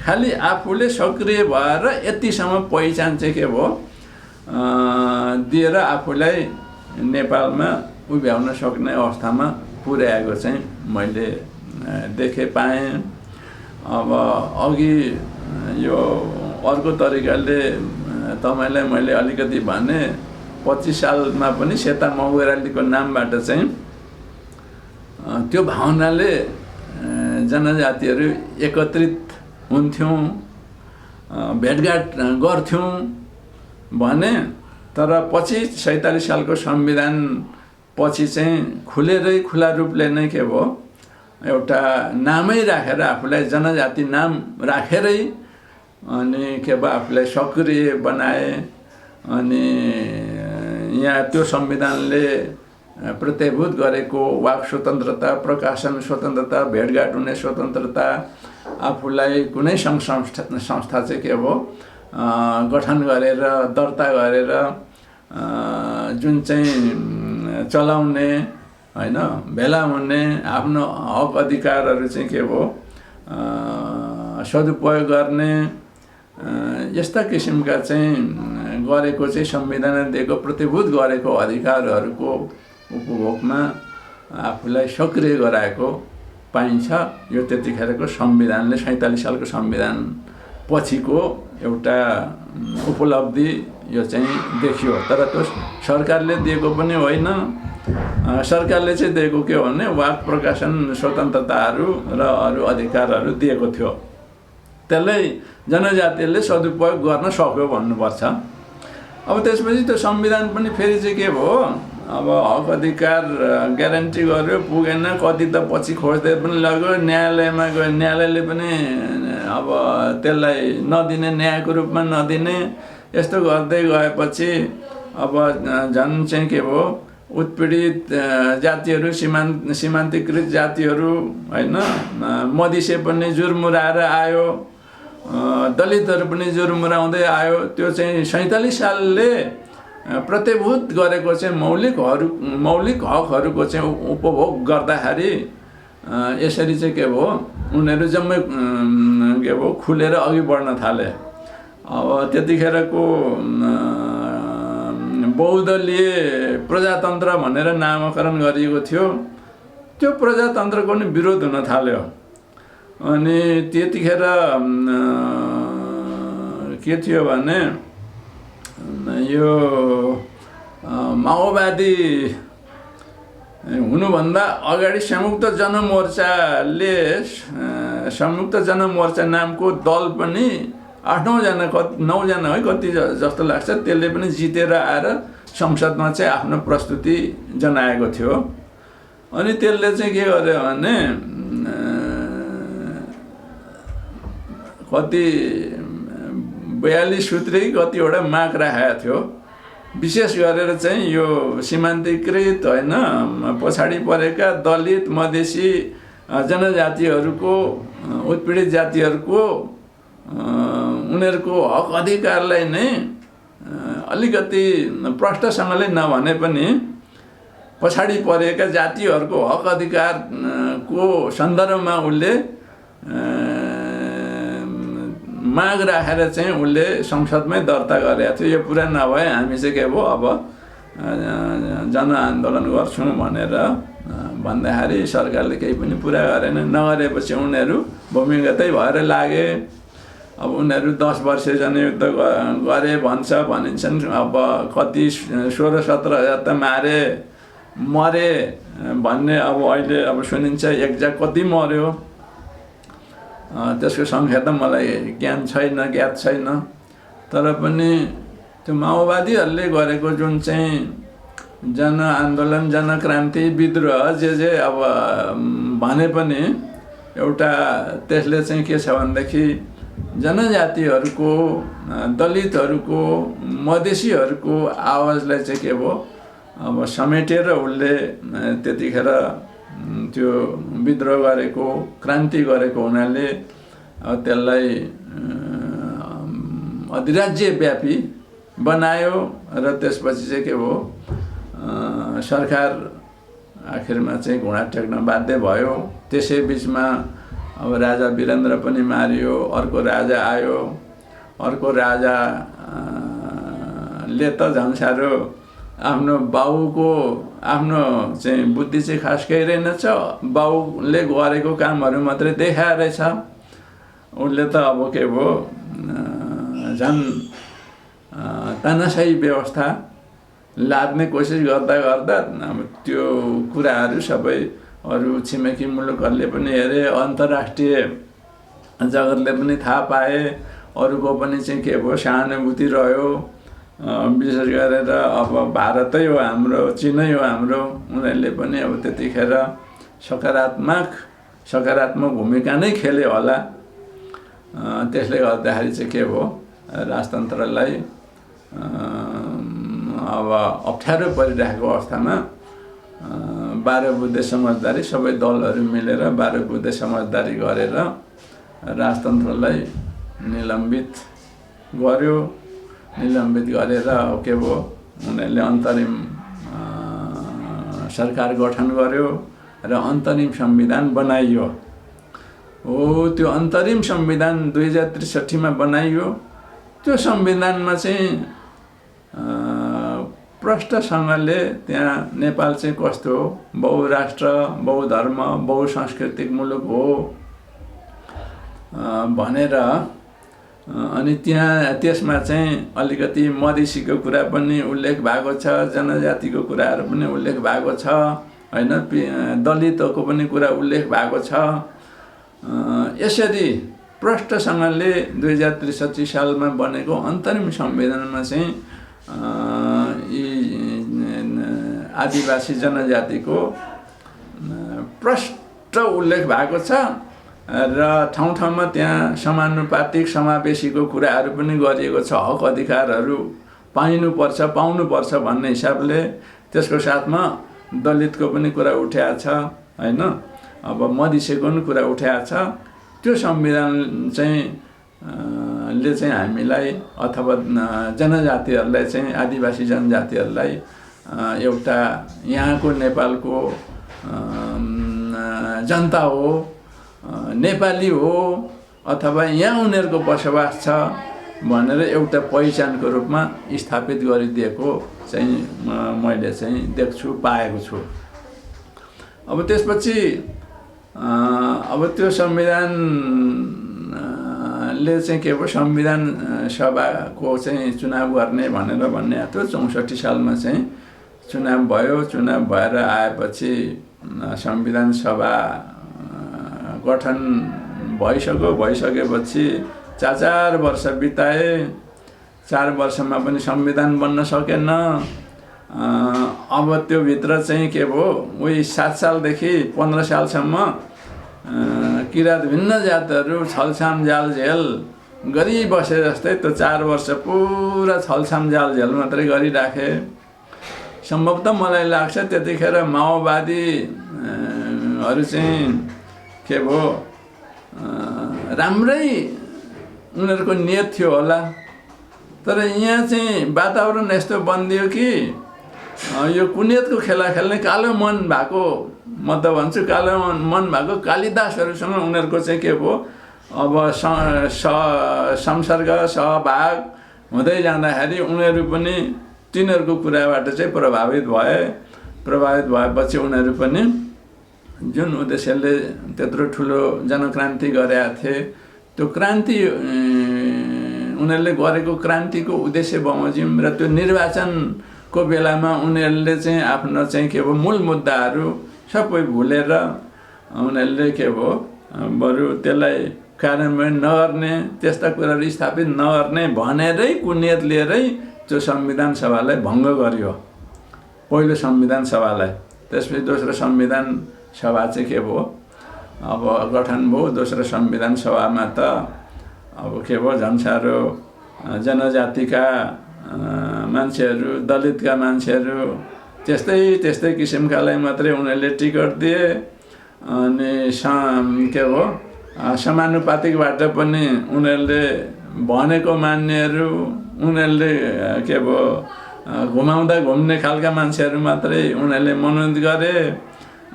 खालि आफूले सक्रिय भएर यतिसम्म पहिचान चाहिँ के भयो दिएर आफूलाई नेपालमा उभ्याउन सक्ने अवस्थामा पुर्याएको चाहिँ मैले देखेँ, पाएँ। अब अघि यो अर्को तरिकाले तपाईँलाई मैले अलिकति भने 25 सालमा पनि सेता मगरालीको नामबाट चाहिँ त्यो भावनाले जनजातिहरू एकत्रित हुन्थ्यौँ, भेटघाट गर्थ्यौँ भने। तर पछि 47 सालको संविधान पछि चाहिँ खुला रूपले नै के भयो, एउटा नामै राखेर आफूलाई जनजाति नाम राखेरै अनि के भयो आफूलाई सक्रिय बनाए। अनि यहाँ त्यो संविधानले प्रत्याभूत गरेको वाक स्वतन्त्रता, प्रकाशन स्वतन्त्रता, भेटघाट हुने स्वतन्त्रता, आफूलाई कुनै सङ्घ संस्था चाहिँ के भयो गठन गरेर दर्ता गरेर जुन चाहिँ चलाउने हैन, भेला हुने, आफ्नो हक अधिकारहरू चाहिँ के भयो सदुपयोग गर्ने, यस्ता किसिमका चाहिँ गरेको चाहिँ संविधानले दिएको प्रतिभूत गरेको अधिकारहरूको उपभोगमा आफूलाई सक्रिय गराएको पाइन्छ। यो त्यतिखेरको संविधानले 47 सालको संविधान पछिको एउटा उपलब्धि यो चाहिँ देखियो। तर त्यो सरकारले दिएको पनि होइन। सरकारले चाहिँ दिएको के हो भने वाक प्रकाशन स्वतन्त्रताहरू र अरू अधिकारहरू दिएको थियो। त्यसलाई जनजातिले सदुपयोग गर्न सक्यो भन्नुपर्छ। अब त्यसपछि त्यो संविधान पनि फेरि चाहिँ के भयो, अब हक अधिकार ग्यारेन्टी गर्यो, पुगेन, कति त पछि खोज्दै पनि लग्यो, न्यायालयमा गयो, न्यायालयले पनि अब त्यसलाई नदिने, न्यायको रूपमा नदिने, यस्तो गर्दै गएपछि अब झन् चाहिँ के भयो, उत्पीडित जातिहरू, सीमान्तकृत जातिहरू हैन, मधिसे पनि जुरमुराएर आयो, दलितहरू पनि जुरमुराउँदै आयो। त्यो चाहिँ 47 सालले प्रतिभूत गरेको चाहिँ मौलिक हकहरूको चाहिँ उपभोग गर्दाखेरि यसरी चाहिँ के भयो उनीहरू जम्मै के भयो खुलेर अघि बढ्न थाले। अब त्यतिखेरको बहुदलीय प्रजातन्त्र भनेर नामकरण गरिएको थियो, त्यो प्रजातन्त्रको नि विरोध हुन थाल्यो। अनि त्यतिखेर के थियो भने यो माओवादी हुनुभन्दा अगाडि संयुक्त जनमोर्चा नामको दल पनि 8-9 है कति जस्तो लाग्छ, त्यसले पनि जितेर आएर संसदमा चाहिँ आफ्नो प्रस्तुति जनाएको थियो। अनि त्यसले चाहिँ के गर्यो भने कति 42 सूत्री कतिवटा माग राखेको थियो, विशेष गरेर चाहिँ यो सीमान्तकृत होइन पछाडि परेका दलित मधेसी जनजातिहरूको उत्पीडित जातिहरूको उनीहरूको हक अधिकारलाई नै अलिकति प्रष्टसँगले नभने पनि पछाडि परेका जातिहरूको हक अधिकारको सन्दर्भमा उसले माग राखेर चाहिँ उसले संसदमै दर्ता गरेको थियो। यो पुरा नभए हामी चाहिँ के भयो अब जनआन्दोलन गर्छौँ भनेर भन्दाखेरि सरकारले केही पनि पुरा गरेन। नगरेपछि उनीहरू भूमिगतै भएर लागे। अब उनीहरू 10 वर्ष जनयुद्ध गरे भनिन्छन्। अब कति 16-17 हजार त मरे भन्ने अब अहिले अब सुनिन्छ, एक्ज्याक्ट कति मर्यो त्यसको सङ्ख्या त मलाई ज्ञात छैन। तर पनि त्यो माओवादीहरूले गरेको जुन चाहिँ जनआन्दोलन जनक्रान्ति विद्रोह जे अब भने पनि एउटा त्यसले चाहिँ के छ भनेदेखि जनजातिहरूको दलितहरूको मधेसीहरूको आवाजलाई चाहिँ के भयो अब समेटेर उसले त्यतिखेर त्यो विद्रोह गरेको क्रान्ति गरेको हुनाले त्यसलाई अधिराज्यव्यापी बनायो। र त्यसपछि चाहिँ के भयो सरकार आखिरमा चाहिँ घुँडा टेक्न बाध्य भयो। त्यसै बिचमा अब राजा वीरेन्द्र पनि मारियो, अर्को राजा आयो। अर्को राजाले त झन् साह्रो आफ्नो बाउको आफ्नो चाहिँ बुद्धि चाहिँ खास केही रहेनछ, बाउले गरेको कामहरू मात्रै देखाएर रहेछ। उसले त अब के भयो झन् तानाशाही व्यवस्था लाद्ने कोसिस गर्दा अब त्यो कुराहरू सबै अरू छिमेकी मुलुकहरूले पनि हेरे, अन्तर्राष्ट्रिय जगतले पनि थाहा पाए, अरूको पनि चाहिँ के भयो सहानुभूति रह्यो। विशेष गरेर अब भारतै हो हाम्रो, चिनै हो हाम्रो, उनीहरूले पनि अब त्यतिखेर सकारात्मक भूमिका नै खेल्यो होला। त्यसले गर्दाखेरि चाहिँ के भयो राजतन्त्रलाई अब अप्ठ्यारो परिरहेको अवस्थामा 12 बुँदे समझदारी सबै दलहरू मिलेर 12 बुँदे समझदारी गरेर राजतन्त्रलाई निलम्बित गर्यो। निलम्बित गरेर के भयो उनीहरूले अन्तरिम सरकार गठन गर्यो र अन्तरिम संविधान बनाइयो। त्यो अन्तरिम संविधान 2063 मा बनाइयो। त्यो संविधानमा चाहिँ प्रष्टसँगले त्यहाँ नेपाल चाहिँ कस्तो हो, बहुराष्ट्र बहुधर्म बहुसांस्कृतिक मुलुक हो भनेर अनि त्यसमा चाहिँ अलिकति मधेसीको कुरा पनि उल्लेख भएको छ, जनजातिको कुराहरू पनि उल्लेख भएको छ हैन, दलितको पनि कुरा उल्लेख भएको छ। यसरी प्रष्टसँगले 2063 सालमा बनेको अन्तरिम संविधानमा चाहिँ आदिवासी जनजातिको प्रष्ट उल्लेख भएको छ र ठाउँ त्यहाँ समानुपातिक समावेशीको कुराहरू पनि गरिएको छ। हक अधिकारहरू पाउनुपर्छ भन्ने हिसाबले त्यसको साथमा दलितको पनि कुरा उठाएको छ हैन, अब मधेसीको पनि कुरा उठाएको छ। त्यो संविधान चाहिँ ले चाहिँ हामीलाई अथवा जनजातिहरूलाई चाहिँ आदिवासी जनजातिहरूलाई एउटा यहाँको नेपालको जनता हो, नेपाली हो अथवा यहाँ उनीहरूको बसोबास छ भनेर एउटा पहिचानको रूपमा स्थापित गरिदिएको चाहिँ मैले चाहिँ देख्छु, पाएको छु। अब त्यसपछि अब त्यो संविधानले चाहिँ के भयो, संविधान सभाको चाहिँ चुनाव गर्ने भनेर भन्ने थियो। 64 सालमा चाहिँ चुनाव भयो। चुनाव भएर आएपछि संविधान सभा गठन भइसकेपछि 4 वर्ष बिताए। 4 वर्षमा पनि संविधान बन्न सकेन। अब त्यो भित्र चाहिँ के भयो, उही 7 सालदेखि 15 सालसम्म किरात भिन्न जातहरू छलछाम जालझेल गरिबसे जस्तै त्यो 4 वर्ष पुरा छलछाम जालझेल मात्रै गरिराखे। सम्भवतः मलाई लाग्छ त्यतिखेर माओवादीहरू चाहिँ के भयो, राम्रै उनीहरूको नियत थियो होला। तर यहाँ चाहिँ वातावरण यस्तो बनिदियो कि यो कुनियतको खेला खेल्ने कालो मन भएको, म त भन्छु कालो मन भएको कालिदासहरूसँग उनीहरूको चाहिँ के भयो, अब संसर्ग सहभाग हुँदै जाँदाखेरि उनीहरू पनि तिनीहरूको कुराबाट चाहिँ प्रभावित भएपछि उनीहरू पनि जुन उद्देश्यले त्यत्रो ठुलो जनक्रान्ति गरेका थिए, त्यो क्रान्ति उनीहरूले गरेको क्रान्तिको उद्देश्य बमोजिम र त्यो निर्वाचनको बेलामा उनीहरूले चाहिँ आफ्नो चाहिँ के भयो, मूल मुद्दाहरू सबै भुलेर उनीहरूले के भयो, बरु त्यसलाई कार्यान्वयन नगर्ने, त्यस्ता कुराहरू स्थापित नगर्ने भनेरै कुनियत लिएरै त्यो संविधान सभालाई भङ्ग गरियो, पहिलो संविधान सभालाई। त्यसपछि दोस्रो संविधान सभा चाहिँ के भयो, अब गठन भयो। दोस्रो संविधान सभामा त अब के भयो, झन् साह्रो जनजातिका मान्छेहरू, दलितका मान्छेहरू, त्यस्तै किसिमकालाई मात्रै उनीहरूले टिकट दिए। अनि के भयो, समानुपातिकबाट पनि उनीहरूले भनेको मान्नेहरू, उनीहरूले के भयो, घुमाउँदा घुम्ने खालका मान्छेहरू मात्रै उनीहरूले मनोनित गरे।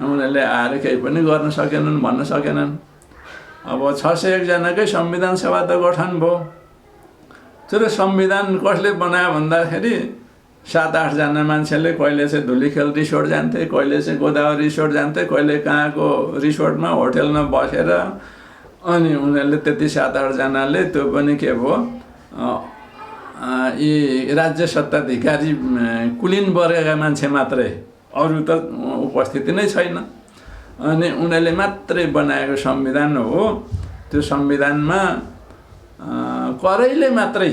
उनीहरूले आएर केही पनि गर्न सकेनन्, भन्न सकेनन्। अब 601 जनाकै संविधान सभा त गठन भयो। तर संविधान कसले बनायो भन्दाखेरि 7-8 जना मान्छेले कहिले चाहिँ धुलीखेल रिसोर्ट जान्थे, कहिले चाहिँ गोदावरी रिसोर्ट जान्थे, कहिले कहाँको रिसोर्टमा होटेलमा बसेर, अनि उनीहरूले त्यति 7-8 जनाले त्यो पनि के भयो, यी राज्य सत्ताधिकारी कुलीन वर्गका मान्छे मात्रै, अरू त उपस्थिति नै छैन। अनि उनीहरूले मात्रै बनाएको संविधान हो। त्यो संविधानमा करैले मात्रै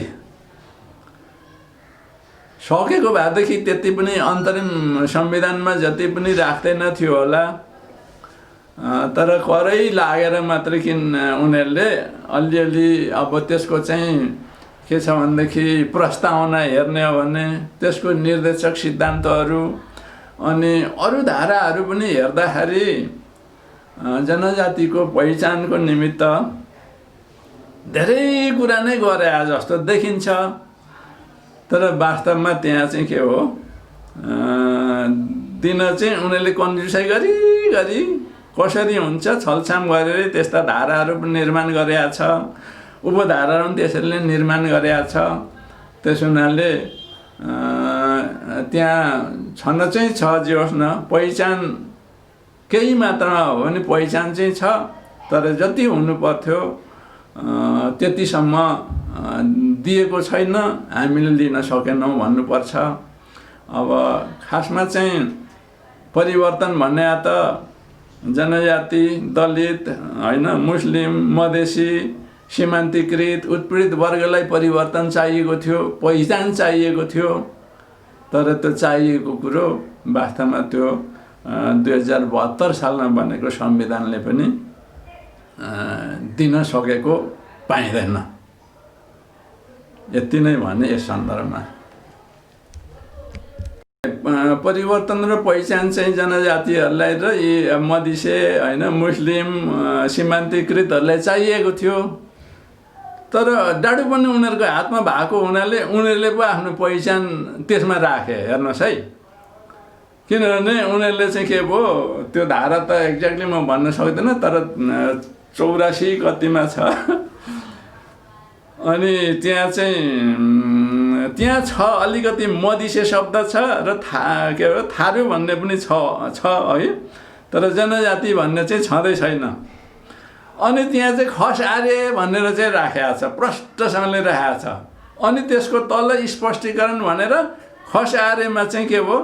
सकेको भएदेखि त्यति पनि अन्तरिम संविधानमा जति पनि राख्दैन थियो होला। तर करै लागेर मात्रै किन उनीहरूले अलिअलि अब त्यसको चाहिँ के छ भनेदेखि प्रस्तावना हेर्ने हो भने त्यसको निर्देशक सिद्धान्तहरू अनि अरू धाराहरू पनि हेर्दाखेरि जनजातिको पहिचानको निमित्त धेरै कुरा नै गरे जस्तो देखिन्छ। तर वास्तवमा त्यहाँ चाहिँ के हो, दिन चाहिँ उनीहरूले कन्जुसाइ गरी कसरी हुन्छ छलछाम गरेर त्यस्ता धाराहरू पनि निर्माण गरेका छ, उपधाराहरू पनि त्यसरी नै निर्माण गरेका छ। त्यस हुनाले त्यहाँ छन चाहिँ छ, जे होस् न पहिचान केही मात्रामा हो भने पहिचान चाहिँ छ, तर जति हुनु पर्थ्यो त्यतिसम्म दिएको छैन, हामीले लिन सकेनौँ भन्नुपर्छ। अब खासमा चाहिँ परिवर्तन भन्ने त जनजाति, दलित हैन, मुस्लिम, मधेसी, सीमान्तकृत, उत्पीडित वर्गलाई परिवर्तन चाहिएको थियो, पहिचान चाहिएको थियो। तर त्यो चाहिएको कुरो वास्तवमा त्यो 2072 सालमा बनेको संविधानले पनि दिन सकेको पाइँदैन। यति नै भने यस सन्दर्भमा परिवर्तन र पहिचान चाहिँ जनजातिहरूलाई र यी मधेसी हैन, मुस्लिम, सीमान्तकृतहरूलाई चाहिएको थियो। तर डाडु पनि उनीहरूको हातमा भएको हुनाले उनीहरूले पो आफ्नो पहिचान त्यसमा राखे। हेर्नुहोस् है, किनभने उनीहरूले चाहिँ के भयो त्यो धारा त एक्ज्याक्टली म भन्न सक्दिनँ, तर 84 कतिमा छ। अनि त्यहाँ चाहिँ त्यहाँ छ अलिकति मधिसे शब्द छ र के हो थारू भन्ने पनि छ है, तर जनजाति भन्ने चाहिँ छँदै छैन। अनि त्यहाँ चाहिँ खस आर्य भनेर चाहिँ राखेको छ, प्रष्टसँगले राखेको छ। अनि त्यसको तल स्पष्टीकरण भनेर खस आर्यमा चाहिँ के भयो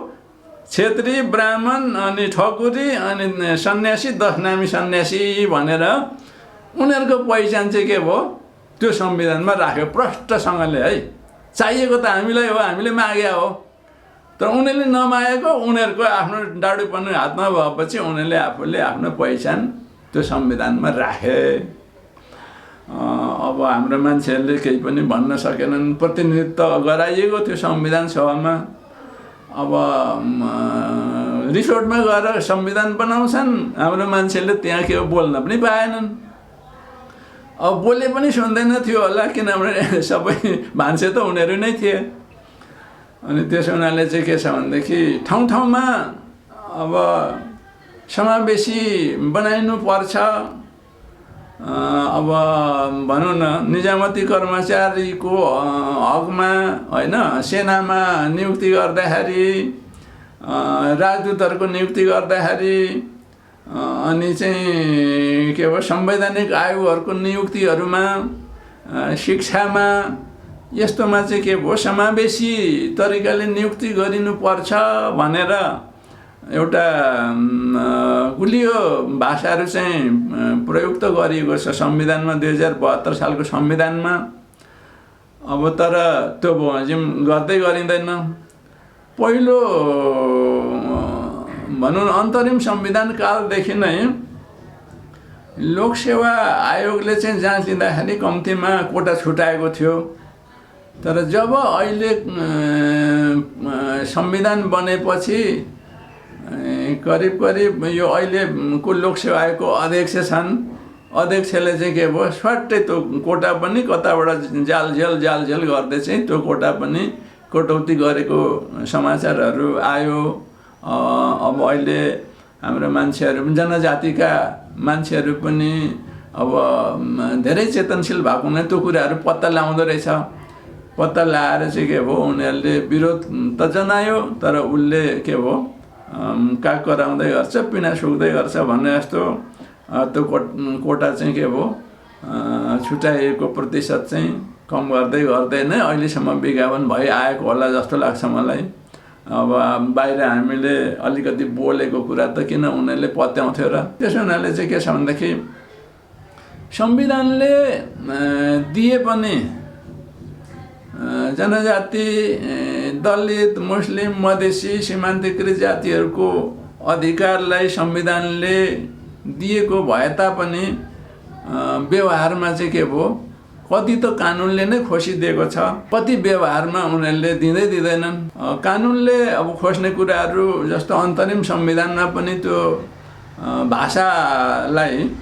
क्षेत्री, ब्राह्मण, अनि ठकुरी, अनि सन्यासी, 10 नामी सन्यासी भनेर उनीहरूको पहिचान चाहिँ के भयो त्यो संविधानमा राख्यो प्रष्टसँगले है। चाहिएको त हामीलाई हो, हामीले मागे हो, तर उनीहरूले नमागेको उनीहरूको आफ्नो डाडुपन हातमा भएपछि उनीहरूले आफूले आफ्नो पहिचान त्यो संविधानमा राखे। अब हाम्रो मान्छेहरूले केही पनि भन्न सकेनन्, प्रतिनिधित्व गराइएको थियो संविधान सभामा। अब रिसोर्टमा गएर संविधान बनाउँछन्, हाम्रो मान्छेले त्यहाँ के बोल्न पनि पाएनन्। अब बोले पनि सुन्दैन थियो होला, किनभने सबै भान्से त उनीहरू नै थिए। अनि त्यस हुनाले चाहिँ के छ भनेदेखि ठाउँ ठाउँमा अब समावेशी बनाइनु पर्छ। अब भनौँ न निजामती कर्मचारीको हकमा होइन, सेनामा नियुक्ति गर्दाखेरि, राजदूतहरूको नियुक्ति गर्दाखेरि, अनि चाहिँ के भयो संवैधानिक आयोगहरूको नियुक्तिहरूमा, शिक्षामा, यस्तोमा चाहिँ के भयो समावेशी तरिकाले नियुक्ति गरिनुपर्छ भनेर एउटा गुलियो भाषाहरू चाहिँ प्रयुक्त गरिएको छ संविधानमा, 2072 सालको संविधानमा। अब तर त्यो बमोजिम गर्दै गरिँदैन। पहिलो भनौँ अन्तरिम संविधान कालदेखि नै लोकसेवा आयोगले चाहिँ जाँच लिँदाखेरि कम्तीमा कोटा छुटाएको थियो। तर जब अहिले संविधान बनेपछि करिब यो अहिलेको लोकसेवा आयोगको अध्यक्ष छन्, अध्यक्षले चाहिँ के भयो स्वाट्टै त्यो कोटा पनि कताबाट जालझेल गर्दै चाहिँ त्यो कोटा पनि कटौती गरेको समाचारहरू आयो। अब अहिले हाम्रो मान्छेहरू पनि जनजातिका मान्छेहरू पनि अब धेरै चेतनशील भएको हुनाले त्यो कुराहरू पत्ता लगाउँदो रहेछ। पत्ता लगाएर चाहिँ के भयो उनीहरूले विरोध त जनायो, तर उसले के भयो काग कराउँदै गर्छ, पिना सुक्दै गर्छ भन्ने जस्तो त्यो कोटा चाहिँ के भयो छुट्याइएको प्रतिशत चाहिँ कम गर्दै नै अहिलेसम्म विज्ञापन भइ आएको होला जस्तो लाग्छ मलाई। अब बाहिर हामीले अलिकति बोलेको कुरा त किन उनीहरूले पत्याउँथ्यो र। त्यसो हुनाले चाहिँ के छ भनेदेखि संविधानले दिए पनि जनजाति, दलित, मुस्लिम, मधेसी, सीमान्तकृत जातिहरूको अधिकारलाई संविधानले दिएको भए तापनि व्यवहारमा चाहिँ के भयो कति त कानुनले नै खोसिदिएको छ, कति व्यवहारमा उनीहरूले दिँदैनन्। कानुनले अब खोज्ने कुराहरू जस्तो अन्तरिम संविधानमा पनि त्यो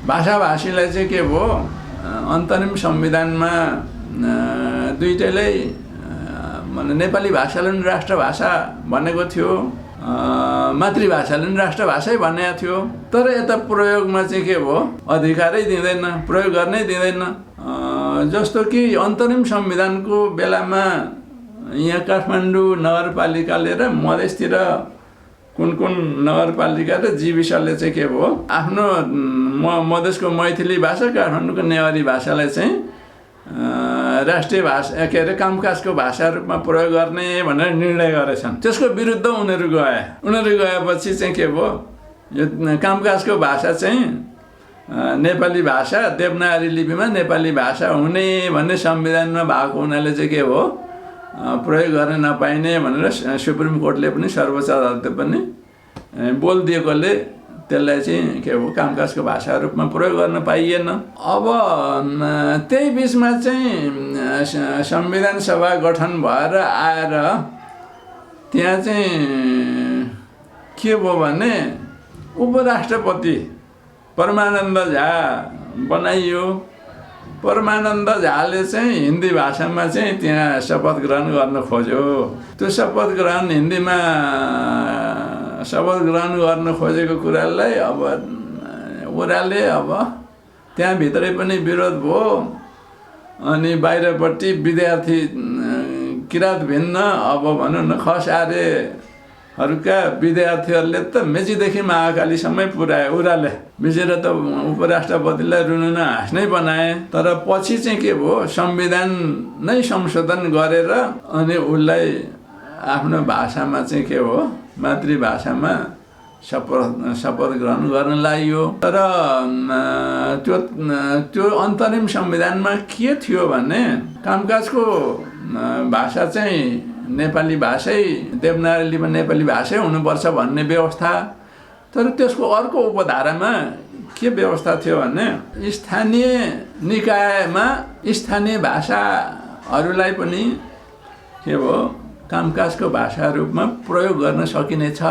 भाषाभाषीलाई चाहिँ के भयो अन्तरिम संविधानमा दुईटैलाई नेपाली भाषालाई पनि राष्ट्रभाषा भनेको थियो, मातृभाषाले पनि राष्ट्रभाषै भनेको थियो। तर यता प्रयोगमा चाहिँ के भयो अधिकारै दिँदैन, प्रयोग गर्नै दिँदैन। जस्तो कि अन्तरिम संविधानको बेलामा यहाँ काठमाडौँ नगरपालिकाले र मधेसतिर कुन नगरपालिका र जीविसले चाहिँ के भयो आफ्नो मधेसको मैथिली भाषा, काठमाडौँको नेवारी भाषालाई चाहिँ राष्ट्रिय भाषा के अरे कामकाजको भाषा रूपमा प्रयोग गर्ने भनेर निर्णय गरेछन्। त्यसको विरुद्ध उनीहरू गएपछि चाहिँ के भयो यो कामकाजको भाषा चाहिँ नेपाली भाषा, देवनागरी लिपिमा नेपाली भाषा हुने भन्ने संविधानमा भएको हुनाले चाहिँ के भयो प्रयोग गर्न नपाइने भनेर सुप्रिम कोर्टले पनि सर्वोच्च अदालतले पनि बोलिदिएकोले त्यसलाई चाहिँ के हो कामकाजको भाषा रूपमा प्रयोग गर्न पाइएन। अब त्यही बिचमा चाहिँ संविधान सभा गठन भएर आएर त्यहाँ चाहिँ के भयो भने उपराष्ट्रपति परमानन्द झा बनाइयो। परमानन्द झाले चाहिँ हिन्दी भाषामा चाहिँ त्यहाँ शपथ ग्रहण गर्न खोज्यो। त्यो शपथ ग्रहण हिन्दीमा शपथ ग्रहण गर्न खोजेको कुरालाई अब ओह्राले अब त्यहाँभित्रै पनि विरोध भयो। अनि बाहिरपट्टि विद्यार्थी किराँत भिन्न अब भनौँ न खसारेहरूका विद्यार्थीहरूले त मेचीदेखि महाकालीसम्मै पुर्याए। ओह्राले बिचेर त उपराष्ट्रपतिलाई रुनु न हाँस्नै बनाए। तर पछि चाहिँ के भयो, संविधान नै संशोधन गरेर अनि उसलाई आफ्नो भाषामा चाहिँ के हो, मातृभाषामा शपथ ग्रहण गर्न लाग्यो। तर त्यो अन्तरिम संविधानमा के थियो भने कामकाजको भाषा चाहिँ नेपाली भाषै, देवनागरीमा नेपाली भाषै हुनुपर्छ भन्ने व्यवस्था। तर त्यसको अर्को उपधारामा के व्यवस्था थियो भने स्थानीय निकायमा स्थानीय भाषाहरूलाई पनि के हो, कामकाजको भाषा रूपमा प्रयोग गर्न सकिनेछ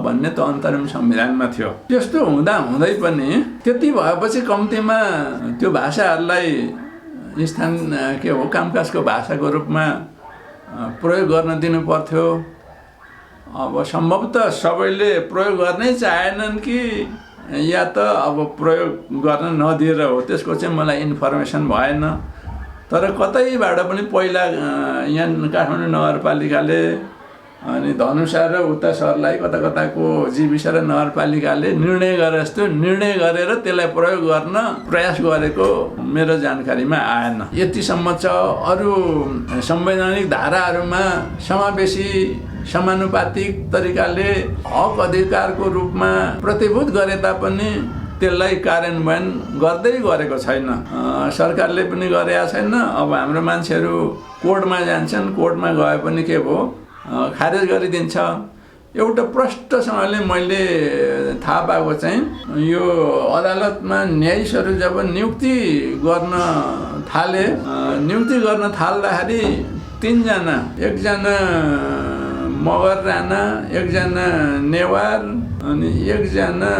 भन्ने त अन्तरिम संविधानमा थियो। त्यस्तो हुँदा हुँदै पनि त्यति भएपछि कम्तीमा त्यो भाषाहरूलाई स्थान के हो, कामकाजको भाषाको रूपमा प्रयोग गर्न दिनु पर्थ्यो। अब सम्भवतः सबैले प्रयोग गर्नै चाहेनन् कि या त अब प्रयोग गर्न नदिएर हो, त्यसको चाहिँ मलाई इन्फर्मेसन भएन। तर कतैबाट पनि पहिला यहाँ काठमाडौँ नगरपालिकाले अनि धनुषा र उता सरलाई कता कताको जीविस र नगरपालिकाले निर्णय गरे जस्तो निर्णय गरेर त्यसलाई प्रयोग गर्न प्रयास गरेको मेरो जानकारीमा आएन। यतिसम्म छ। अरू संवैधानिक धाराहरूमा समावेशी समानुपातिक तरिकाले हक अधिकारको रूपमा प्रतिभूत गरे तापनि त्यसलाई कार्यान्वयन गर्दै गरेको छैन। सरकारले पनि गरेका छैन। अब हाम्रो मान्छेहरू कोर्टमा जान्छन्, कोर्टमा गए पनि के भयो, खारेज गरिदिन्छ। एउटा प्रष्टसँगले मैले थाहा पाएको चाहिँ यो अदालतमा न्यायाधीशहरू जब नियुक्ति गर्न थाल्दाखेरि 3 जना, एकजना मगर राणा, एकजना नेवार अनि एकजना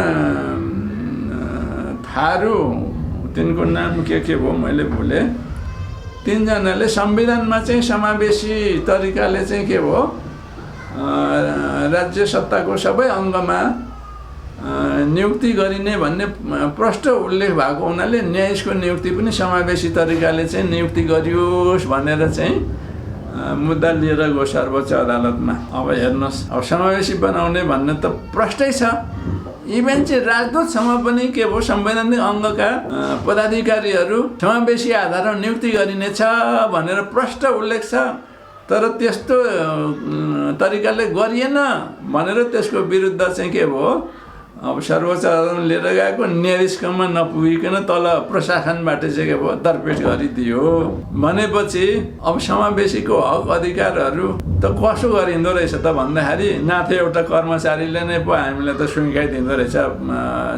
थारू, तिनको नाम के भयो मैले भुलेँ। 3 जनाले संविधानमा चाहिँ समावेशी तरिकाले चाहिँ के भयो, राज्य सत्ताको सबै अङ्गमा नियुक्ति गरिने भन्ने प्रष्ट उल्लेख भएको हुनाले न्यायाधीशको नियुक्ति पनि समावेशी तरिकाले चाहिँ नियुक्ति गरियोस् भनेर चाहिँ मुद्दा लिएर गयो सर्वोच्च अदालतमा। अब हेर्नुहोस्, अब समावेशी बनाउने भन्ने त प्रष्टै छ। इभेन चाहिँ राजदूतसम्म पनि के भयो, संवैधानिक अङ्गका पदाधिकारीहरू समावेशी आधारमा नियुक्ति गरिनेछ भनेर प्रष्ट उल्लेख छ। तर त्यस्तो तरिकाले गरिएन भनेर त्यसको विरुद्ध चाहिँ के भयो, अब सर्वोच्च अदालतमा लिएर गएको न्यायाधीशकोमा नपुगिकन तल प्रशासनबाट चाहिँ के भयो, दरपेट गरिदियो। भनेपछि अब समावेशीको हक अधिकारहरू त कसो गरिँदो रहेछ त भन्दाखेरि नाथे एउटा कर्मचारीले नै पो हामीलाई त सुइँकाइदिँदो रहेछ।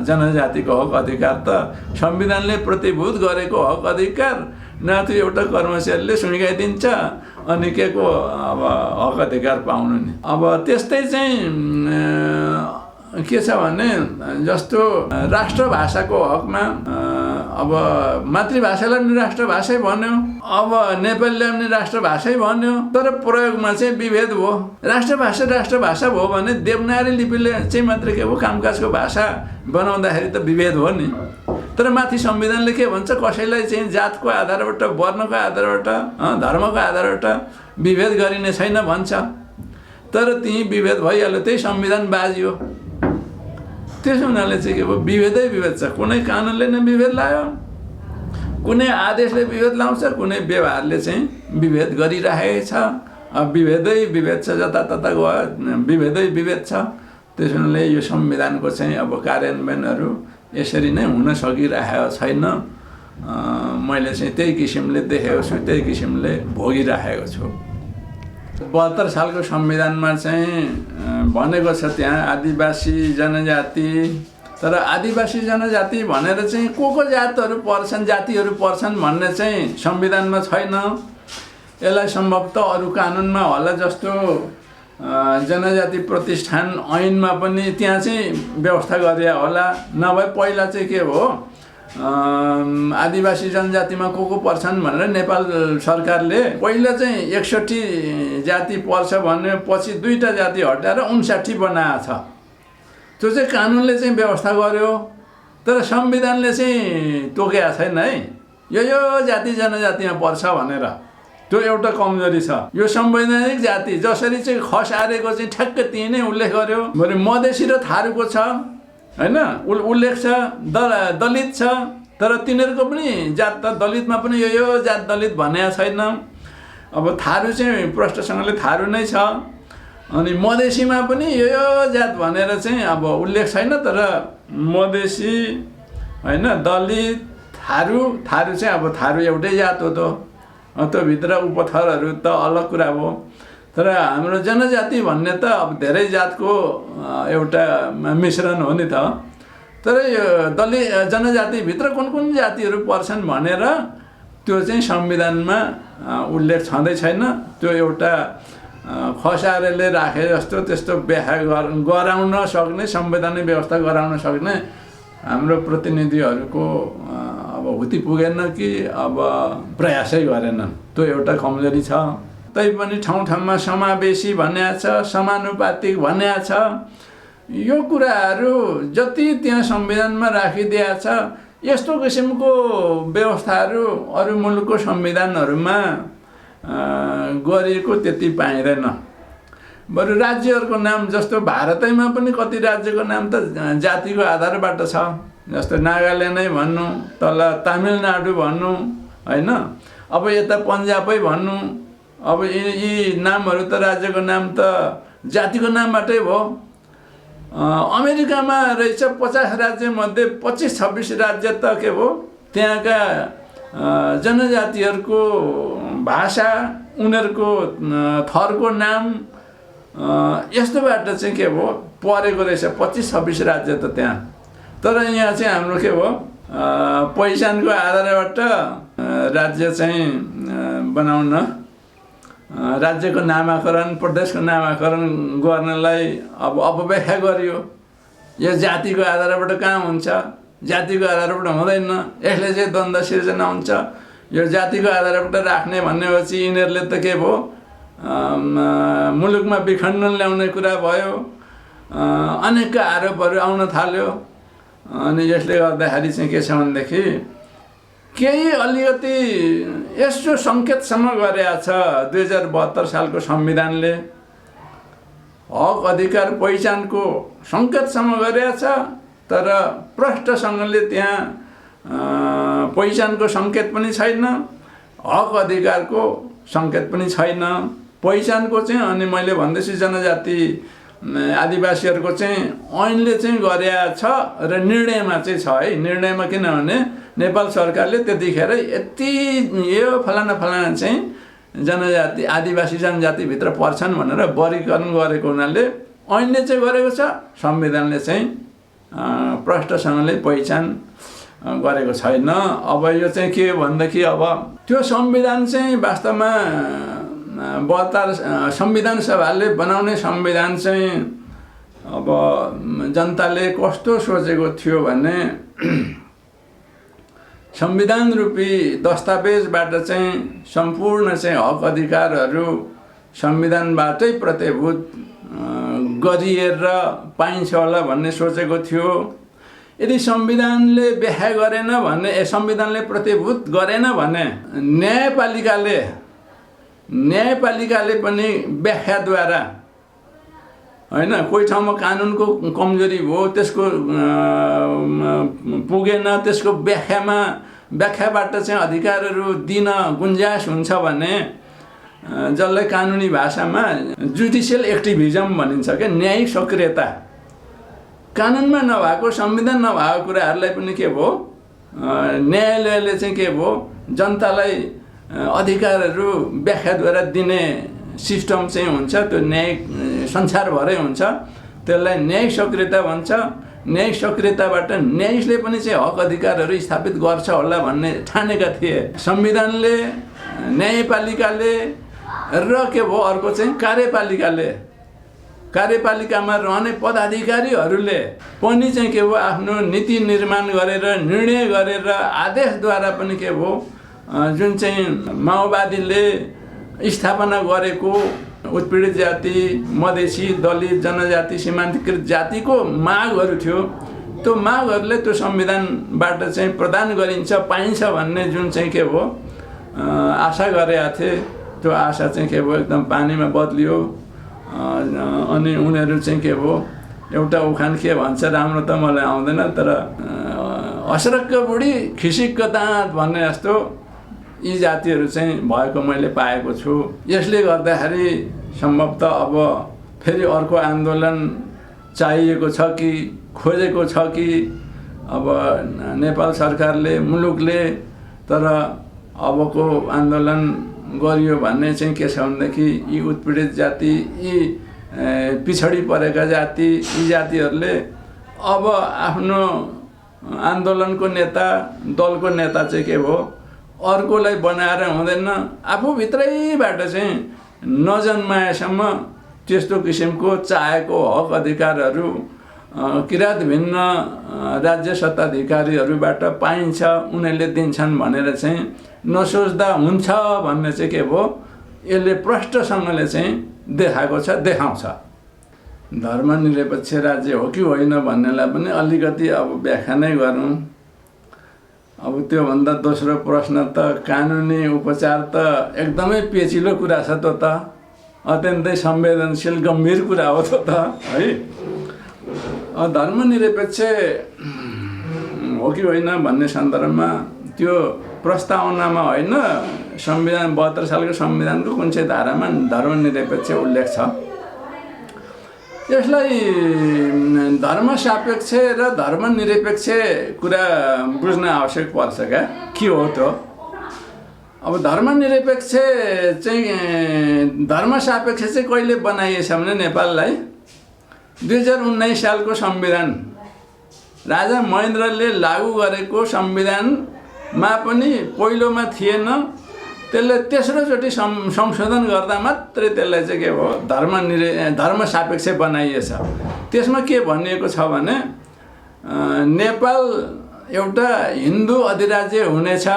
जनजातिको हक अधिकार त संविधानले प्रतिभूत गरेको हक अधिकार नाथे एउटा कर्मचारीले सुइँकाइदिन्छ अनि के को अब हक अधिकार पाउनु नि। अब त्यस्तै चाहिँ के छ भने जस्तो राष्ट्रभाषाको हकमा अब मातृभाषालाई पनि राष्ट्रभाषै भन्यो, अब नेपालीलाई पनि राष्ट्रभाषै भन्यो। तर प्रयोगमा चाहिँ विभेद भयो। राष्ट्रभाषा भयो भने देवनागरी लिपिले चाहिँ मात्रै के हो, कामकाजको भाषा बनाउँदाखेरि त विभेद हो नि। तर माथि संविधानले के भन्छ, कसैलाई चाहिँ जातको आधारबाट, वर्णको आधारबाट, धर्मको आधारबाट विभेद गरिने छैन भन्छ। तर त्यही विभेद भइहाल्यो, त्यही संविधान बाजियो। त्यसो हुनाले चाहिँ के भयो, विभेदै विभेद छ। कुनै कानुनले नै विभेद लायो, कुनै आदेशले विभेद लाउँछ, कुनै व्यवहारले चाहिँ विभेद गरिरहेको छ। अब विभेदै विभेद छ, जतातता गयो विभेदै विभेद छ। त्यसो हुनाले यो संविधानको चाहिँ अब कार्यान्वयनहरू यसरी नै हुन सकिरहेको छैन। मैले चाहिँ त्यही किसिमले देखेको छु, त्यही किसिमले भोगिरहेको छु। 72 सालको संविधानमा चाहिँ भनेको छ त्यहाँ आदिवासी जनजाति। तर आदिवासी जनजाति भनेर चाहिँ को जातहरू पर्छन्, जातिहरू पर्छन् भन्ने चाहिँ संविधानमा छैन। यसलाई सम्भवतः अरू कानुनमा होला, जस्तो जनजाति प्रतिष्ठान ऐनमा पनि त्यहाँ चाहिँ व्यवस्था गरे होला। नभए पहिला चाहिँ के हो, आदिवासी जनजातिमा को पर्छन् भनेर नेपाल सरकारले पहिला चाहिँ 61 जाति पर्छ भने पछि 2टा जाति हटाएर 59 बनाएको छ। त्यो चाहिँ कानुनले चाहिँ व्यवस्था गर्यो, तर संविधानले चाहिँ तोकेको छैन है, यो जाति जनजातिमा पर्छ भनेर। त्यो एउटा कमजोरी छ। यो संवैधानिक जाति जसरी चाहिँ खसारेको चाहिँ ठ्याक्क त्यही नै उल्लेख गर्यो। बरु मधेसी र थारूको छ हैन, उल्लेख छ, दलित छ, तर तिनीहरूको पनि जात त दलितमा पनि यो जात दलित भनेको छैन। अब थारू चाहिँ प्रष्टसँगले थारू नै छ, अनि मधेसीमा पनि यो जात भनेर चाहिँ अब उल्लेख छैन, तर मधेसी हैन, दलित, थारू चाहिँ अब थारू एउटै जात हो त, त्यो भित्र उपथरहरू त अलग कुरा हो। तर हाम्रो जनजाति भन्ने त अब धेरै जातको एउटा मिश्रण हो नि त। तर यो दलित जनजातिभित्र कुन जातिहरू पर्छन् भनेर त्यो चाहिँ संविधानमा उल्लेख छँदै छैन। त्यो एउटा खसारेले राखे जस्तो त्यस्तो व्याख्या गराउन सक्ने, संवैधानिक व्यवस्था गराउन सक्ने हाम्रो प्रतिनिधिहरूको अब हुति पुगेन कि अब प्रयासै गरेनन्। त्यो एउटा कमजोरी छ। तैपनि ठाउँमा समावेशी भन्या छ, समानुपातिक भन्या छ। यो कुराहरू जति त्यहाँ संविधानमा राखिदिया छ, यस्तो किसिमको व्यवस्थाहरू अरू मुलुकको संविधानहरूमा गरिएको त्यति पाइँदैन। बरु राज्यहरूको नाम जस्तो भारतैमा पनि कति राज्यको नाम त जातिको आधारबाट छ। जस्तो नागाल्यान्डै भन्नु, तल तमिलनाडु भन्नु हैन, अब यता पन्जाबै भन्नु, अब यी नामहरू त राज्यको नाम त जातिको नामबाटै भयो। अमेरिकामा रहेछ 50 राज्य मध्ये 25-26 राज्य त के हो, त्यहाँका जनजातिहरूको भाषा, उनीहरूको थरको नाम यस्तोबाट चाहिँ के हो परेको रहेछ 25-26 राज्य त त्यहाँ। तर यहाँ चाहिँ हाम्रो के हो, पहिचानको आधारबाट राज्य चाहिँ बनाउन, राज्यको नामाकरण, प्रदेशको नामाकरण गर्नलाई अब अपव्याख्या गरियो। यो जातिको आधारबाट कहाँ हुन्छ, जातिको आधारबाट हुँदैन, यसले चाहिँ द्वन्द्व सिर्जना हुन्छ। यो जातिको आधारबाट राख्ने भन्नेपछि यिनीहरूले त के भयो, मुलुकमा विखण्डन ल्याउने कुरा भयो, अनेक आरोपहरू आउन थाल्यो। अनि यसले गर्दाखेरि चाहिँ के छ भनेदेखि केही अलिकति यस्तो सङ्केतसम्म गरेका छ 2072 सालको संविधानले, हक अधिकार पहिचानको सङ्केतसम्म गरेका छ, तर प्रष्टसँगले त्यहाँ पहिचानको सङ्केत पनि छैन, हक अधिकारको सङ्केत पनि छैन। पहिचानको चाहिँ अनि मैले भन्दैछु जनजाति आदिवासीहरूको चाहिँ ऐनले चाहिँ गरेका छ र निर्णयमा चाहिँ छ है। निर्णयमा किनभने नेपाल सरकारले त्यतिखेर यति यो फलाना चाहिँ जनजाति आदिवासी जनजातिभित्र पर्छन् भनेर वर्गीकरण गरेको हुनाले ऐनले चाहिँ गरेको छ, संविधानले चाहिँ प्रष्टसँगले पहिचान गरेको छैन। अब यो चाहिँ के हो भनेदेखि अब त्यो संविधान चाहिँ वास्तवमा 72 संविधान सभाले बनाउने संविधान चाहिँ अब जनताले कस्तो सोचेको थियो भने संविधान रूपी दस्तावेजबाट चाहिँ सम्पूर्ण चाहिँ हक अधिकारहरू संविधानबाटै प्रतिभूत गरिएर पाइन्छ होला भन्ने सोचेको थियो। यदि संविधानले व्याख्या गरेन भने, संविधानले प्रतिभूत गरेन भने न्यायपालिकाले पनि व्याख्याद्वारा हैन, कोही ठाउँमा कानुनको कमजोरी भयो, त्यसको पुगेन, त्यसको व्याख्याबाट चाहिँ अधिकारहरू दिन गुन्जाइस हुन्छ भने जसलाई कानुनी भाषामा जुडिसियल एक्टिभिजम भनिन्छ क्या, न्यायिक सक्रियता। कानुनमा नभएको, संविधान नभएको कुराहरूलाई पनि के भयो, न्यायालयले चाहिँ के भयो, जनतालाई अधिकारहरू व्याख्याद्वारा दिने सिस्टम चाहिँ हुन्छ। त्यो न्यायिक संसारभरै हुन्छ, त्यसलाई न्यायिक सक्रियता भन्छ। न्यायिक सक्रियताबाट न्यायिकले पनि चाहिँ हक अधिकारहरू स्थापित गर्छ होला भन्ने ठानेका थिए संविधानले, न्यायपालिकाले र के भयो अर्को चाहिँ कार्यपालिकाले। कार्यपालिकामा रहने पदाधिकारीहरूले पनि चाहिँ के हो आफ्नो नीति निर्माण गरेर निर्णय गरेर आदेशद्वारा पनि के हो जुन चाहिँ माओवादीले स्थापना गरेको उत्पीडित जाति, मधेसी, दलित, जनजाति, सीमान्तकृत जातिको मागहरू थियो, त्यो मागहरूले त्यो संविधानबाट चाहिँ प्रदान गरिन्छ, पाइन्छ भन्ने जुन चाहिँ के हो आशा गरेका थिए, त्यो आशा चाहिँ के हो एकदम पानीमा बदलियो। अनि उनीहरू चाहिँ के हो एउटा उखान के भन्छ राम्रो त मलाई आउँदैन, तर असरक्क बुढी खिसिक्क दाँत भन्ने जस्तो यी जातिहरू चाहिँ भएको मैले पाएको छु। यसले गर्दाखेरि सम्भवतः अब फेरि अर्को आन्दोलन चाहिएको छ कि खोजेको छ कि अब नेपाल सरकारले मुलुकले, तर अबको आन्दोलन गरियो भन्ने चाहिँ के छ भनेदेखि यी उत्पीडित जाति, यी पिछडी परेका जाति, यी जातिहरूले अब आफ्नो आन्दोलनको नेता, दलको नेता चाहिँ के हो अर्कोलाई बनाएर हुँदैन, आफूभित्रैबाट चाहिँ नजन्माएसम्म त्यस्तो किसिमको चाहेको हक अधिकारहरू किराँत भिन्न राज्य सत्ताधिकारीहरूबाट पाइन्छ, उनीहरूले दिन्छन् भनेर चाहिँ नसोच्दा हुन्छ भन्ने चाहिँ के हो यसले प्रष्टसँगले चाहिँ देखाएको छ, देखाउँछ। धर्मनिरपेक्ष राज्य हो कि होइन भन्नेलाई पनि अलिकति अब व्याख्या नै गरौँ। अब त्योभन्दा दोस्रो प्रश्न त कानुनी उपचार त एकदमै पेचिलो कुरा छ, त्यो त अत्यन्तै संवेदनशील गम्भीर कुरा हो त्यो त है। धर्मनिरपेक्ष हो कि होइन भन्ने सन्दर्भमा त्यो प्रस्तावनामा होइन, संविधान 72 सालको संविधानको कुन चाहिँ धारामा धर्मनिरपेक्ष उल्लेख छ। यसलाई धर्मसापेक्ष र धर्मनिरपेक्ष कुरा बुझ्न आवश्यक पर्छ क्या, के हो त्यो। अब धर्मनिरपेक्ष चाहिँ धर्मसापेक्ष चाहिँ कहिले बनाइएछ भने नेपाललाई 2019 सालको संविधान राजा महेन्द्रले लागू गरेको संविधानमा पनि पहिलोमा थिएन, त्यसले तेस्रोचोटि संशोधन गर्दा मात्रै त्यसलाई चाहिँ के हो धर्मसापेक्ष बनाइएछ। त्यसमा के भनिएको छ भने नेपाल एउटा हिन्दू अधिराज्य हुनेछ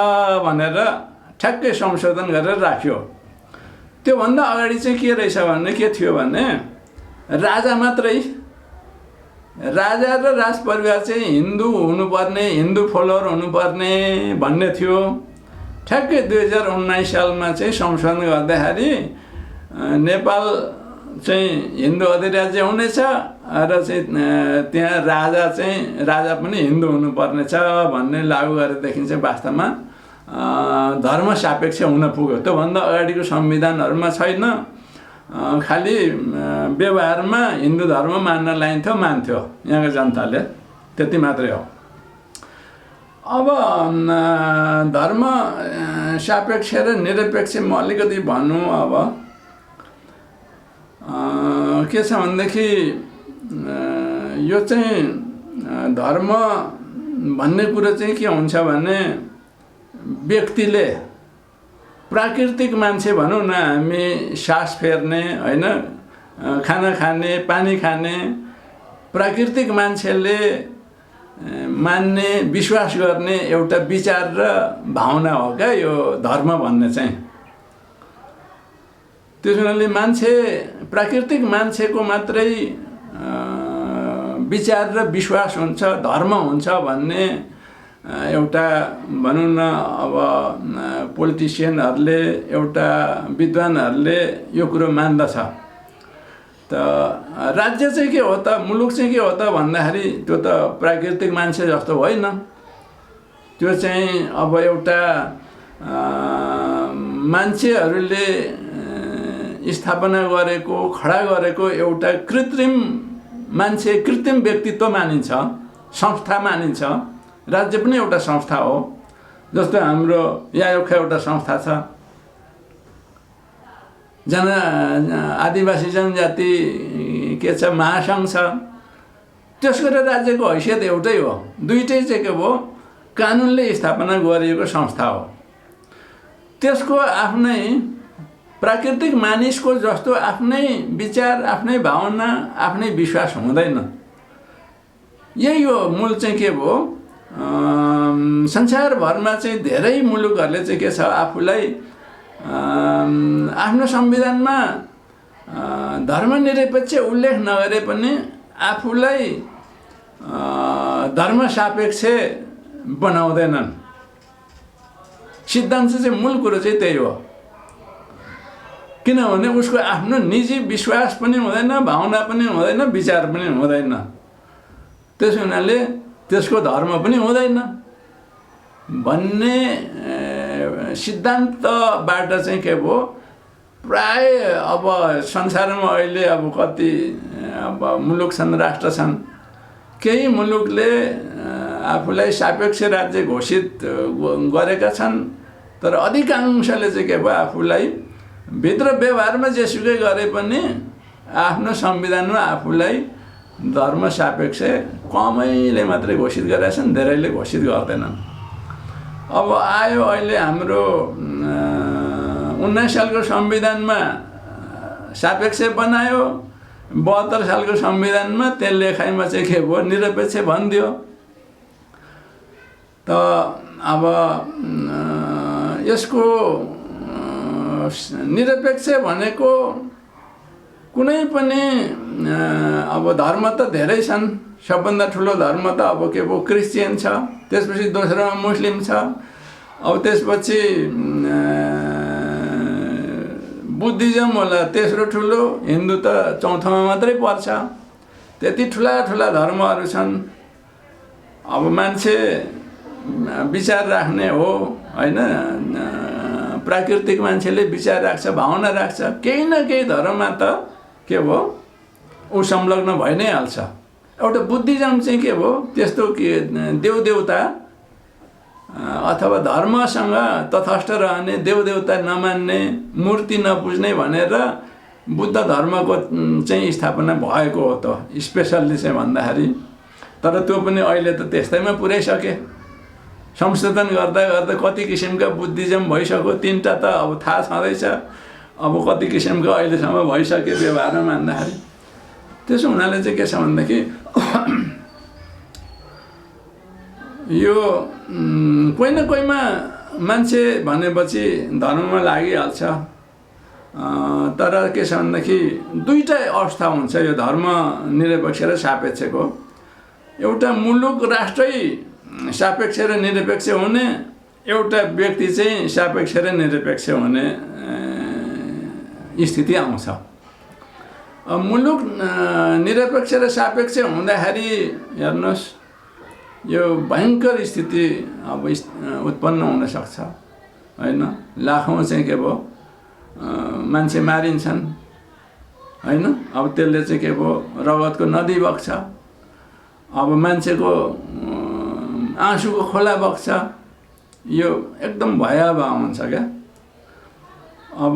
भनेर ठ्याक्कै संशोधन गरेर राख्यो। त्योभन्दा अगाडि चाहिँ के रहेछ भने के थियो भने राजा मात्रै, राजा र राजपरिवार चाहिँ हिन्दू हुनुपर्ने, हिन्दू फलोवर हुनुपर्ने भन्ने थियो। ठ्याक्कै 2019 सालमा चाहिँ संशोधन गर्दाखेरि नेपाल चाहिँ हिन्दू अधिराज्य हुनेछ र चाहिँ त्यहाँ राजा पनि हिन्दू हुनुपर्ने छ भन्ने लागू गरेदेखि चाहिँ वास्तवमा धर्मसापेक्ष हुन पुग्यो। त्योभन्दा अगाडिको संविधानहरूमा छैन, खालि व्यवहारमा हिन्दू धर्म मान्न लाइन्थ्यो, मान्थ्यो यहाँको जनताले, त्यति मात्रै हो। अब धर्म सापेक्ष र निरपेक्ष म अलिकति भनौँ। अब के छ भनेदेखि यो चाहिँ धर्म भन्ने कुरा चाहिँ के हुन्छ भने व्यक्तिले, प्राकृतिक मान्छे भनौँ न, हामी सास फेर्ने होइन, खाना खाने, पानी खाने प्राकृतिक मान्छेले मान्ने, विश्वास गर्ने एउटा विचार र भावना हो क्या यो धर्म भन्ने चाहिँ। त्यस कारणले मान्छे, प्राकृतिक मान्छेको मात्रै विचार र विश्वास हुन्छ, धर्म हुन्छ भन्ने एउटा भनौँ न अब पोलिटिसियनहरूले, एउटा विद्वानहरूले यो कुरो मान्दछ। त राज्य चाहिँ के हो त, मुलुक चाहिँ के हो त भन्दाखेरि त्यो त प्राकृतिक मान्छे जस्तो होइन। त्यो चाहिँ अब एउटा मान्छेहरूले स्थापना गरेको, खडा गरेको एउटा कृत्रिम मान्छे, कृत्रिम व्यक्तित्व मानिन्छ, संस्था मानिन्छ। राज्य पनि एउटा संस्था हो, जस्तो हाम्रो यायोखा एउटा संस्था छ, आदिवासी जनजाति के छ महासङ्घ छ, त्यसको र राज्यको हैसियत एउटै हो। दुईटै चाहिँ के हो कानुनले स्थापना गरिएको संस्था हो। त्यसको आफ्नै प्राकृतिक मानिसको जस्तो आफ्नै विचार, आफ्नै भावना, आफ्नै विश्वास हुँदैन। यही हो मूल चाहिँ के भयो, संसारभरमा चाहिँ धेरै मुलुकहरूले चाहिँ के छ, आफूलाई आफ्नो संविधानमा धर्मनिरपेक्ष उल्लेख नगरे पनि आफूलाई धर्म सापेक्ष बनाउँदैनन्। सिद्धान्त चाहिँ मूल कुरो चाहिँ त्यही हो। किनभने उसको आफ्नो निजी विश्वास पनि हुँदैन, भावना पनि हुँदैन, विचार पनि हुँदैन। त्यस हुनाले त्यसको धर्म पनि हुँदैन भन्ने सिद्धान्तबाट चाहिँ के भयो, प्राय अब संसारमा अहिले अब कति अब मुलुक छन्, राष्ट्र छन्, केही मुलुकले आफूलाई सापेक्ष राज्य घोषित गरेका छन्, तर अधिकांशले चाहिँ के भयो, आफूलाई भित्र व्यवहारमा जेसुकै गरे पनि आफ्नो संविधानमा आफूलाई धर्म सापेक्ष कमैले मात्रै घोषित गरेका छन्, धेरैले घोषित गर्दैनन्। अब आयो अहिले हाम्रो 19 सालको संविधानमा सापेक्ष बनायो, 72 सालको संविधानमा त्यहाँ लेखाइमा चाहिँ के भयो, निरपेक्ष भनिदियो। त अब यसको निरपेक्ष भनेको कुनै पनि अब धर्म त धेरै छन्। सबभन्दा ठुलो धर्म त अब के भयो, क्रिस्चियन छ, त्यसपछि दोस्रोमा मुस्लिम छ, अब त्यसपछि बुद्धिज्म होला तेस्रो ठुलो, हिन्दू त चौथोमा मात्रै पर्छ। त्यति ठुला ठुला धर्महरू छन्। अब मान्छे विचार राख्ने हो हैन, प्राकृतिक मान्छेले विचार राख्छ, भावना राख्छ, केही न केही धर्ममा त के भयो, ऊ संलग्न भइ नै हाल्छ। एउटा बुद्धिज्म चाहिँ के भयो, त्यस्तो के देवदेवता अथवा धर्मसँग तटस्थ रहने, देवदेवता नमान्ने, मूर्ति नपुज्ने भनेर बुद्ध धर्मको चाहिँ स्थापना भएको हो त स्पेसल्ली चाहिँ भन्दाखेरि। तर त्यो पनि अहिले त त्यस्तैमा पुर्याइसके। संशोधन गर्दा गर्दा कति किसिमका बुद्धिज्म भइसक्यो, 3टा त अब थाहा छँदैछ, अब कति किसिमको अहिलेसम्म भइसक्यो व्यवहारमा मान्दाखेरि। त्यसो हुनाले चाहिँ के छ भनेदेखि यो कोही न कोहीमा मान्छे भनेपछि धर्ममा लागिहाल्छ। तर के छ भनेदेखि दुईटै अवस्था हुन्छ यो धर्म निरपेक्ष र सापेक्षको। एउटा मुलुक राष्ट्रै सापेक्ष र निरपेक्ष हुने, एउटा व्यक्ति चाहिँ सापेक्ष र निरपेक्ष हुने स्थिति आउँछ। मुलुक निरपेक्ष र सापेक्ष हुँदाखेरि हेर्नुहोस् यो भयङ्कर स्थिति अब उत्पन्न हुन सक्छ हैन। लाखौँ चाहिँ के भयो, मान्छे मारिन्छन् हैन। अब त्यसले चाहिँ के भयो, रगतको नदी बग्छ, अब मान्छेको आँसुको खोला बग्छ। यो एकदम भयावह हुन्छ क्या। अब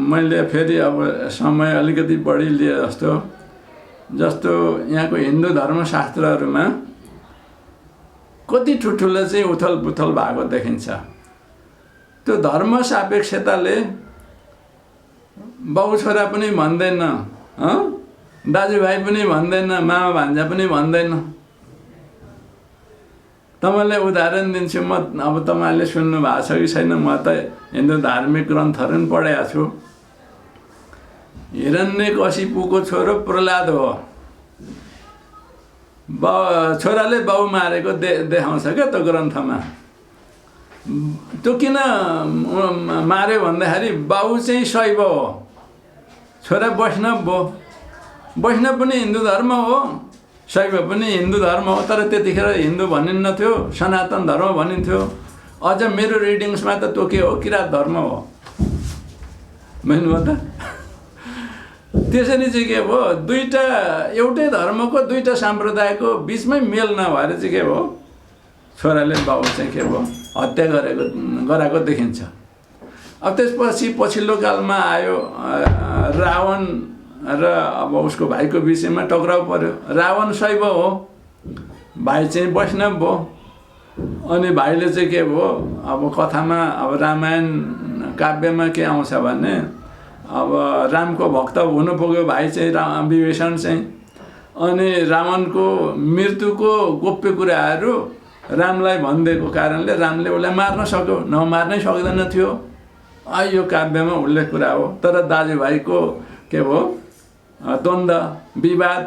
मैले फेरि अब समय अलिकति बढी लिए जस्तो यहाँको हिन्दू धर्मशास्त्रहरूमा कति ठुल्ठुलो चाहिँ उथल पुथल भएको देखिन्छ। त्यो धर्म सापेक्षताले बाउ छोरा पनि भन्दैन, दाजुभाइ पनि भन्दैन, मामा भान्जा पनि भन्दैन। तपाईँलाई उदाहरण दिन्छु म, अब तपाईँले सुन्नु भएको छ कि छैन, म त हिन्दू धार्मिक ग्रन्थहरू पनि पढेको छु। हिरण्यकशिपुको छोरो प्रह्लाद हो। छोराले बाउ मारेको देखाउँछ क्या त्यो ग्रन्थमा। त्यो किन मार्यो भन्दाखेरि बाउ चाहिँ शैव हो, छोरा वैष्णव हो। वैष्णव पनि हिन्दू धर्म हो, शैव पनि हिन्दू धर्म हो। तर त्यतिखेर हिन्दू भनिन्न थियो, सनातन धर्म भनिन्थ्यो। अझ मेरो रिडिङ्समा त त्यो के हो, किरात धर्म हो। बुझ्नुभयो त? त्यसरी चाहिँ के भयो, दुईटा एउटै धर्मको दुईटा सम्प्रदायको बिचमै मेल नभएर चाहिँ के भयो, छोराले बाउ चाहिँ के भयो, हत्या गराएको देखिन्छ। अब त्यसपछि पछिल्लो कालमा आयो रावण र अब उसको भाइको विषयमा टक्राउ पर्यो। रावण शैव हो, भाइ चाहिँ वैष्णव हो। अनि भाइले चाहिँ के भयो, अब कथामा अब रामायण काव्यमा के आउँछ भने अब रामको भक्त हुनु पुग्यो भाइ चाहिँ विभीषण चाहिँ, अनि रावणको मृत्युको गोप्य कुराहरू रामलाई भनिदिएको कारणले रामले उसलाई मार्न सक्यो, नमार्नै सक्दैन थियो। यो काव्यमा उल्लेख कुरा हो। तर दाजुभाइको के भयो द्वन्द्व विवाद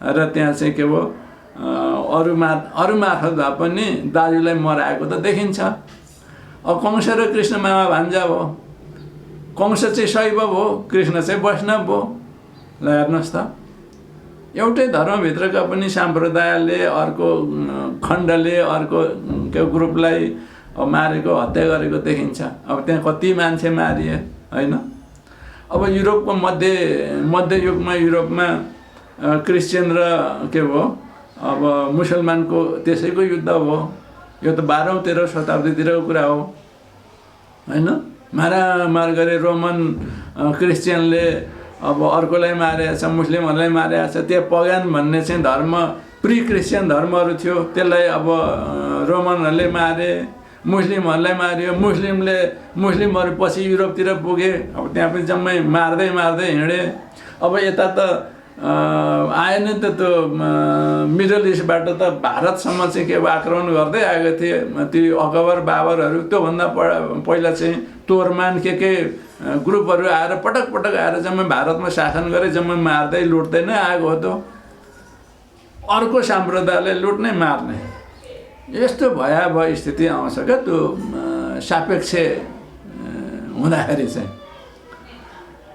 र त्यहाँ चाहिँ के भयो अरू मार्फत भए पनि दाजुलाई मराएको त देखिन्छ। अब कंस र कृष्ण मामा भान्जा भयो, कंस चाहिँ शैव भयो, कृष्ण चाहिँ वैष्णव भयो। ल हेर्नुहोस् त, एउटै धर्मभित्रका पनि सम्प्रदायले अर्को खण्डले अर्को ग्रुपलाई मारेको हत्या गरेको देखिन्छ। अब त्यहाँ कति मान्छे मारिए होइन। अब युरोपको मध्ययुगमा युरोपमा क्रिस्चियन र के भयो अब मुसलमानको त्यसैको युद्ध भयो। यो त 12औं 13औं शताब्दीतिरको कुरा हो होइन। मारामार गरे रोमन क्रिस्चियनले अब अर्कोलाई मारेको छ, मुस्लिमहरूलाई मारेको छ। त्यो पगान भन्ने चाहिँ धर्म प्री क्रिस्चियन धर्महरू थियो, त्यसलाई अब रोमनहरूले मारे, मुस्लिमहरूलाई मार्यो। मुस्लिमहरू पछि युरोपतिर पुगे, अब त्यहाँ पनि जम्मै मार्दै हिँडे। अब यता त आएन त त्यो मिडल इस्टबाट त भारतसम्म चाहिँ के आक्रमण गर्दै आएको थिए त्यो अकबर बाबरहरू। त्योभन्दा पहिला चाहिँ तोरमान के ग्रुपहरू आएर पटक आएर जम्मै भारतमा शासन गरे, जम्मै मार्दै लुट्दै नै आएको हो। त अर्को सम्प्रदायले लुट्ने मार्ने यस्तो भयावह स्थिति आउँछ क्या त्यो सापेक्ष हुँदाखेरि चाहिँ।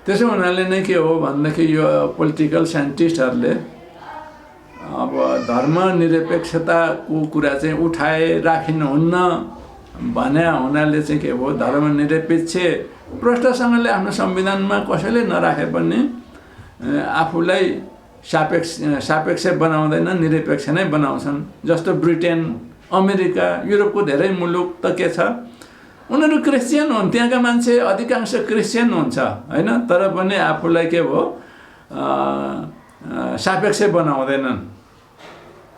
त्यसो हुनाले नै के हो भनेदेखि यो पोलिटिकल साइन्टिस्टहरूले अब धर्मनिरपेक्षताको कुरा चाहिँ उठाए राखिनुहुन्न भने हुनाले चाहिँ के हो धर्मनिरपेक्ष प्रष्टसँगले आफ्नो संविधानमा कसैले नराखे पनि आफूलाई सापेक्ष बनाउँदैन, निरपेक्ष नै बनाउँछन्। जस्तो ब्रिटेन, अमेरिका, युरोपको धेरै मुलुक त के छ उनीहरू क्रिस्चियन हुन्, त्यहाँका मान्छे अधिकांश क्रिस्चियन हुन्छ होइन। तर पनि आफूलाई के भयो सापेक्ष बनाउँदैनन्,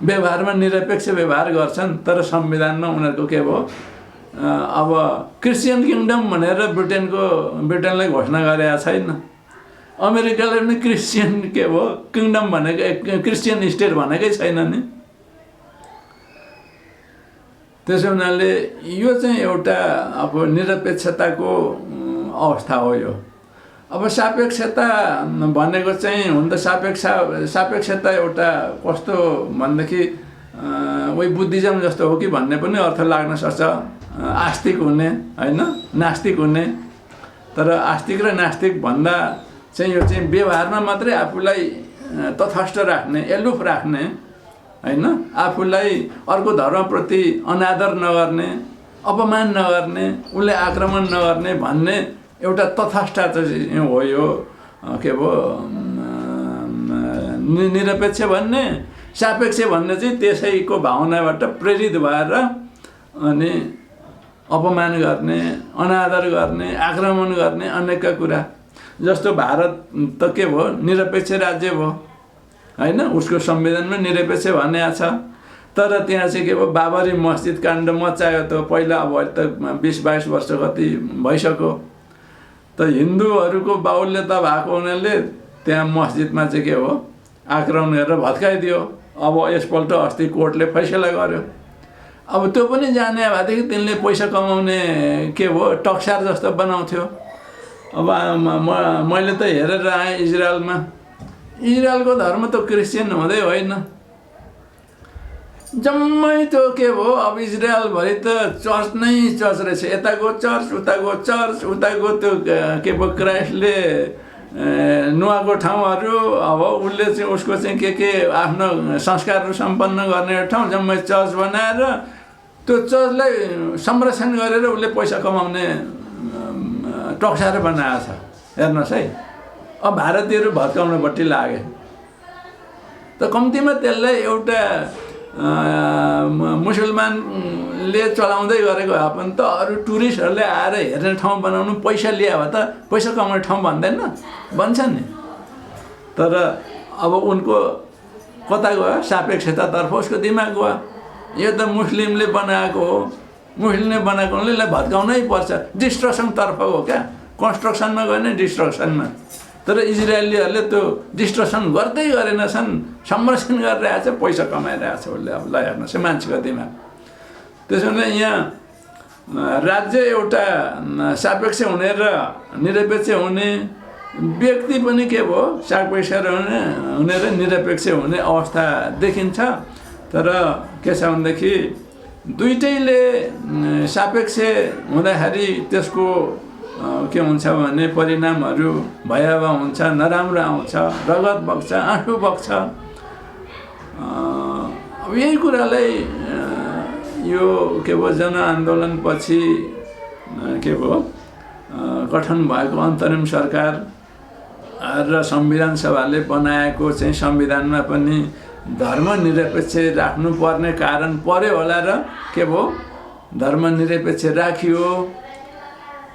व्यवहारमा निरपेक्ष व्यवहार गर्छन्। तर संविधानमा उनीहरूको के भयो अब क्रिस्चियन किङडम भनेर ब्रिटेनलाई घोषणा गरेका छैन। अमेरिकाले पनि क्रिस्चियन के भयो किङडम भनेको क्रिस्चियन स्टेट भनेकै छैन नि। त्यसो हुनाले यो चाहिँ एउटा अब निरपेक्षताको अवस्था हो यो। अब सापेक्षता भनेको चाहिँ हुन त सापेक्षता एउटा कस्तो भनेदेखि वही बुद्धिज्म जस्तो हो कि भन्ने पनि अर्थ लाग्न सक्छ। आस्तिक हुने होइन, नास्तिक हुने। तर आस्तिक र नास्तिक भन्दा चाहिँ यो चाहिँ व्यवहारमा मात्रै आफूलाई तटस्थ राख्ने, एलुफ राख्ने होइन, आफूलाई अर्को धर्मप्रति अनादर नगर्ने, अपमान नगर्ने, उसले आक्रमण नगर्ने भन्ने एउटा तटस्थता चाहिँ हो यो के भयो निरपेक्ष भन्ने। सापेक्ष भन्ने चाहिँ त्यसैको भावनाबाट प्रेरित भएर अनि अपमान गर्ने, अनादर गर्ने, आक्रमण गर्ने अनेकका कुरा। जस्तो भारत त के भयो निरपेक्ष राज्य भयो होइन, उसको संविधानमा निरपेक्ष भनेको छ। तर त्यहाँ चाहिँ के भयो बाबरी मस्जिद काण्ड मचायो त पहिला, अब अहिले त 20-22 वर्ष कति भइसक्यो। त हिन्दूहरूको बाहुल्यता भएको हुनाले त्यहाँ मस्जिदमा चाहिँ के हो आक्रमण गरेर भत्काइदियो। अब यसपल्ट अस्ति कोर्टले फैसला गर्यो। अब त्यो पनि जाने भएदेखि तिनले पैसा कमाउने के भयो टक्सार जस्तो बनाउँथ्यो। अब मैले त हेरेर आएँ इजरायलको धर्म त क्रिस्चियन हुँदै होइन, जम्मै त्यो के भयो अब इजरायलभरि त चर्च नै चर्च रहेछ। यताको चर्च, उताको त्यो के भयो क्राइस्टले नुहाएको ठाउँहरू, अब उसले चाहिँ उसको चाहिँ के आफ्नो संस्कारहरू सम्पन्न गर्ने ठाउँ जम्मै चर्च बनाएर त्यो चर्चलाई संरक्षण गरेर उसले पैसा कमाउने टक्सार बनाएको छ। हेर्नुहोस् है, अब भारतीयहरू भत्काउनुपट्टि लागे त कम्तीमा त्यसलाई एउटा मुसलमानले चलाउँदै गरेको भए पनि त अरू टुरिस्टहरूले आएर हेर्ने ठाउँ बनाउनु पैसा लिया भए त पैसा कमाउने ठाउँ भन्दैन, भन्छ नि। तर अब उनको कता गयो सापेक्षतातर्फ उसको दिमाग गयो। यो त मुस्लिमले बनाएको हो, मुस्लिमले बनाएको हुनाले भत्काउनै पर्छ। डिस्ट्रक्सनतर्फ हो क्या, कन्स्ट्रक्सनमा गएन डिस्ट्रक्सनमा। तर इजरायलीहरूले त्यो डिस्ट्रक्सन गर्दै गरेनछन्, संरक्षण गरिरहेछ, पैसा कमाइरहेछ उसले। अब ल हेर्नुहोस् है मान्छेको दिमाग। त्यसो भने यहाँ राज्य एउटा सापेक्ष हुने र निरपेक्ष हुने, व्यक्ति पनि के भयो सापेक्ष हुने र निरपेक्ष हुने अवस्था देखिन्छ। तर के छ भनेदेखि दुईटैले सापेक्ष हुँदाखेरि त्यसको के हुन्छ भने परिणामहरू भयावह हुन्छ, नराम्रो आउँछ, रगत बग्छ, आँसु बग्छ। अब यही कुरालाई यो के भयो जनआन्दोलनपछि के भयो गठन भएको अन्तरिम सरकार र संविधान सभाले बनाएको चाहिँ संविधानमा पनि धर्मनिरपेक्ष राख्नुपर्ने कारण पर्यो होला र के भयो धर्मनिरपेक्ष राखियो।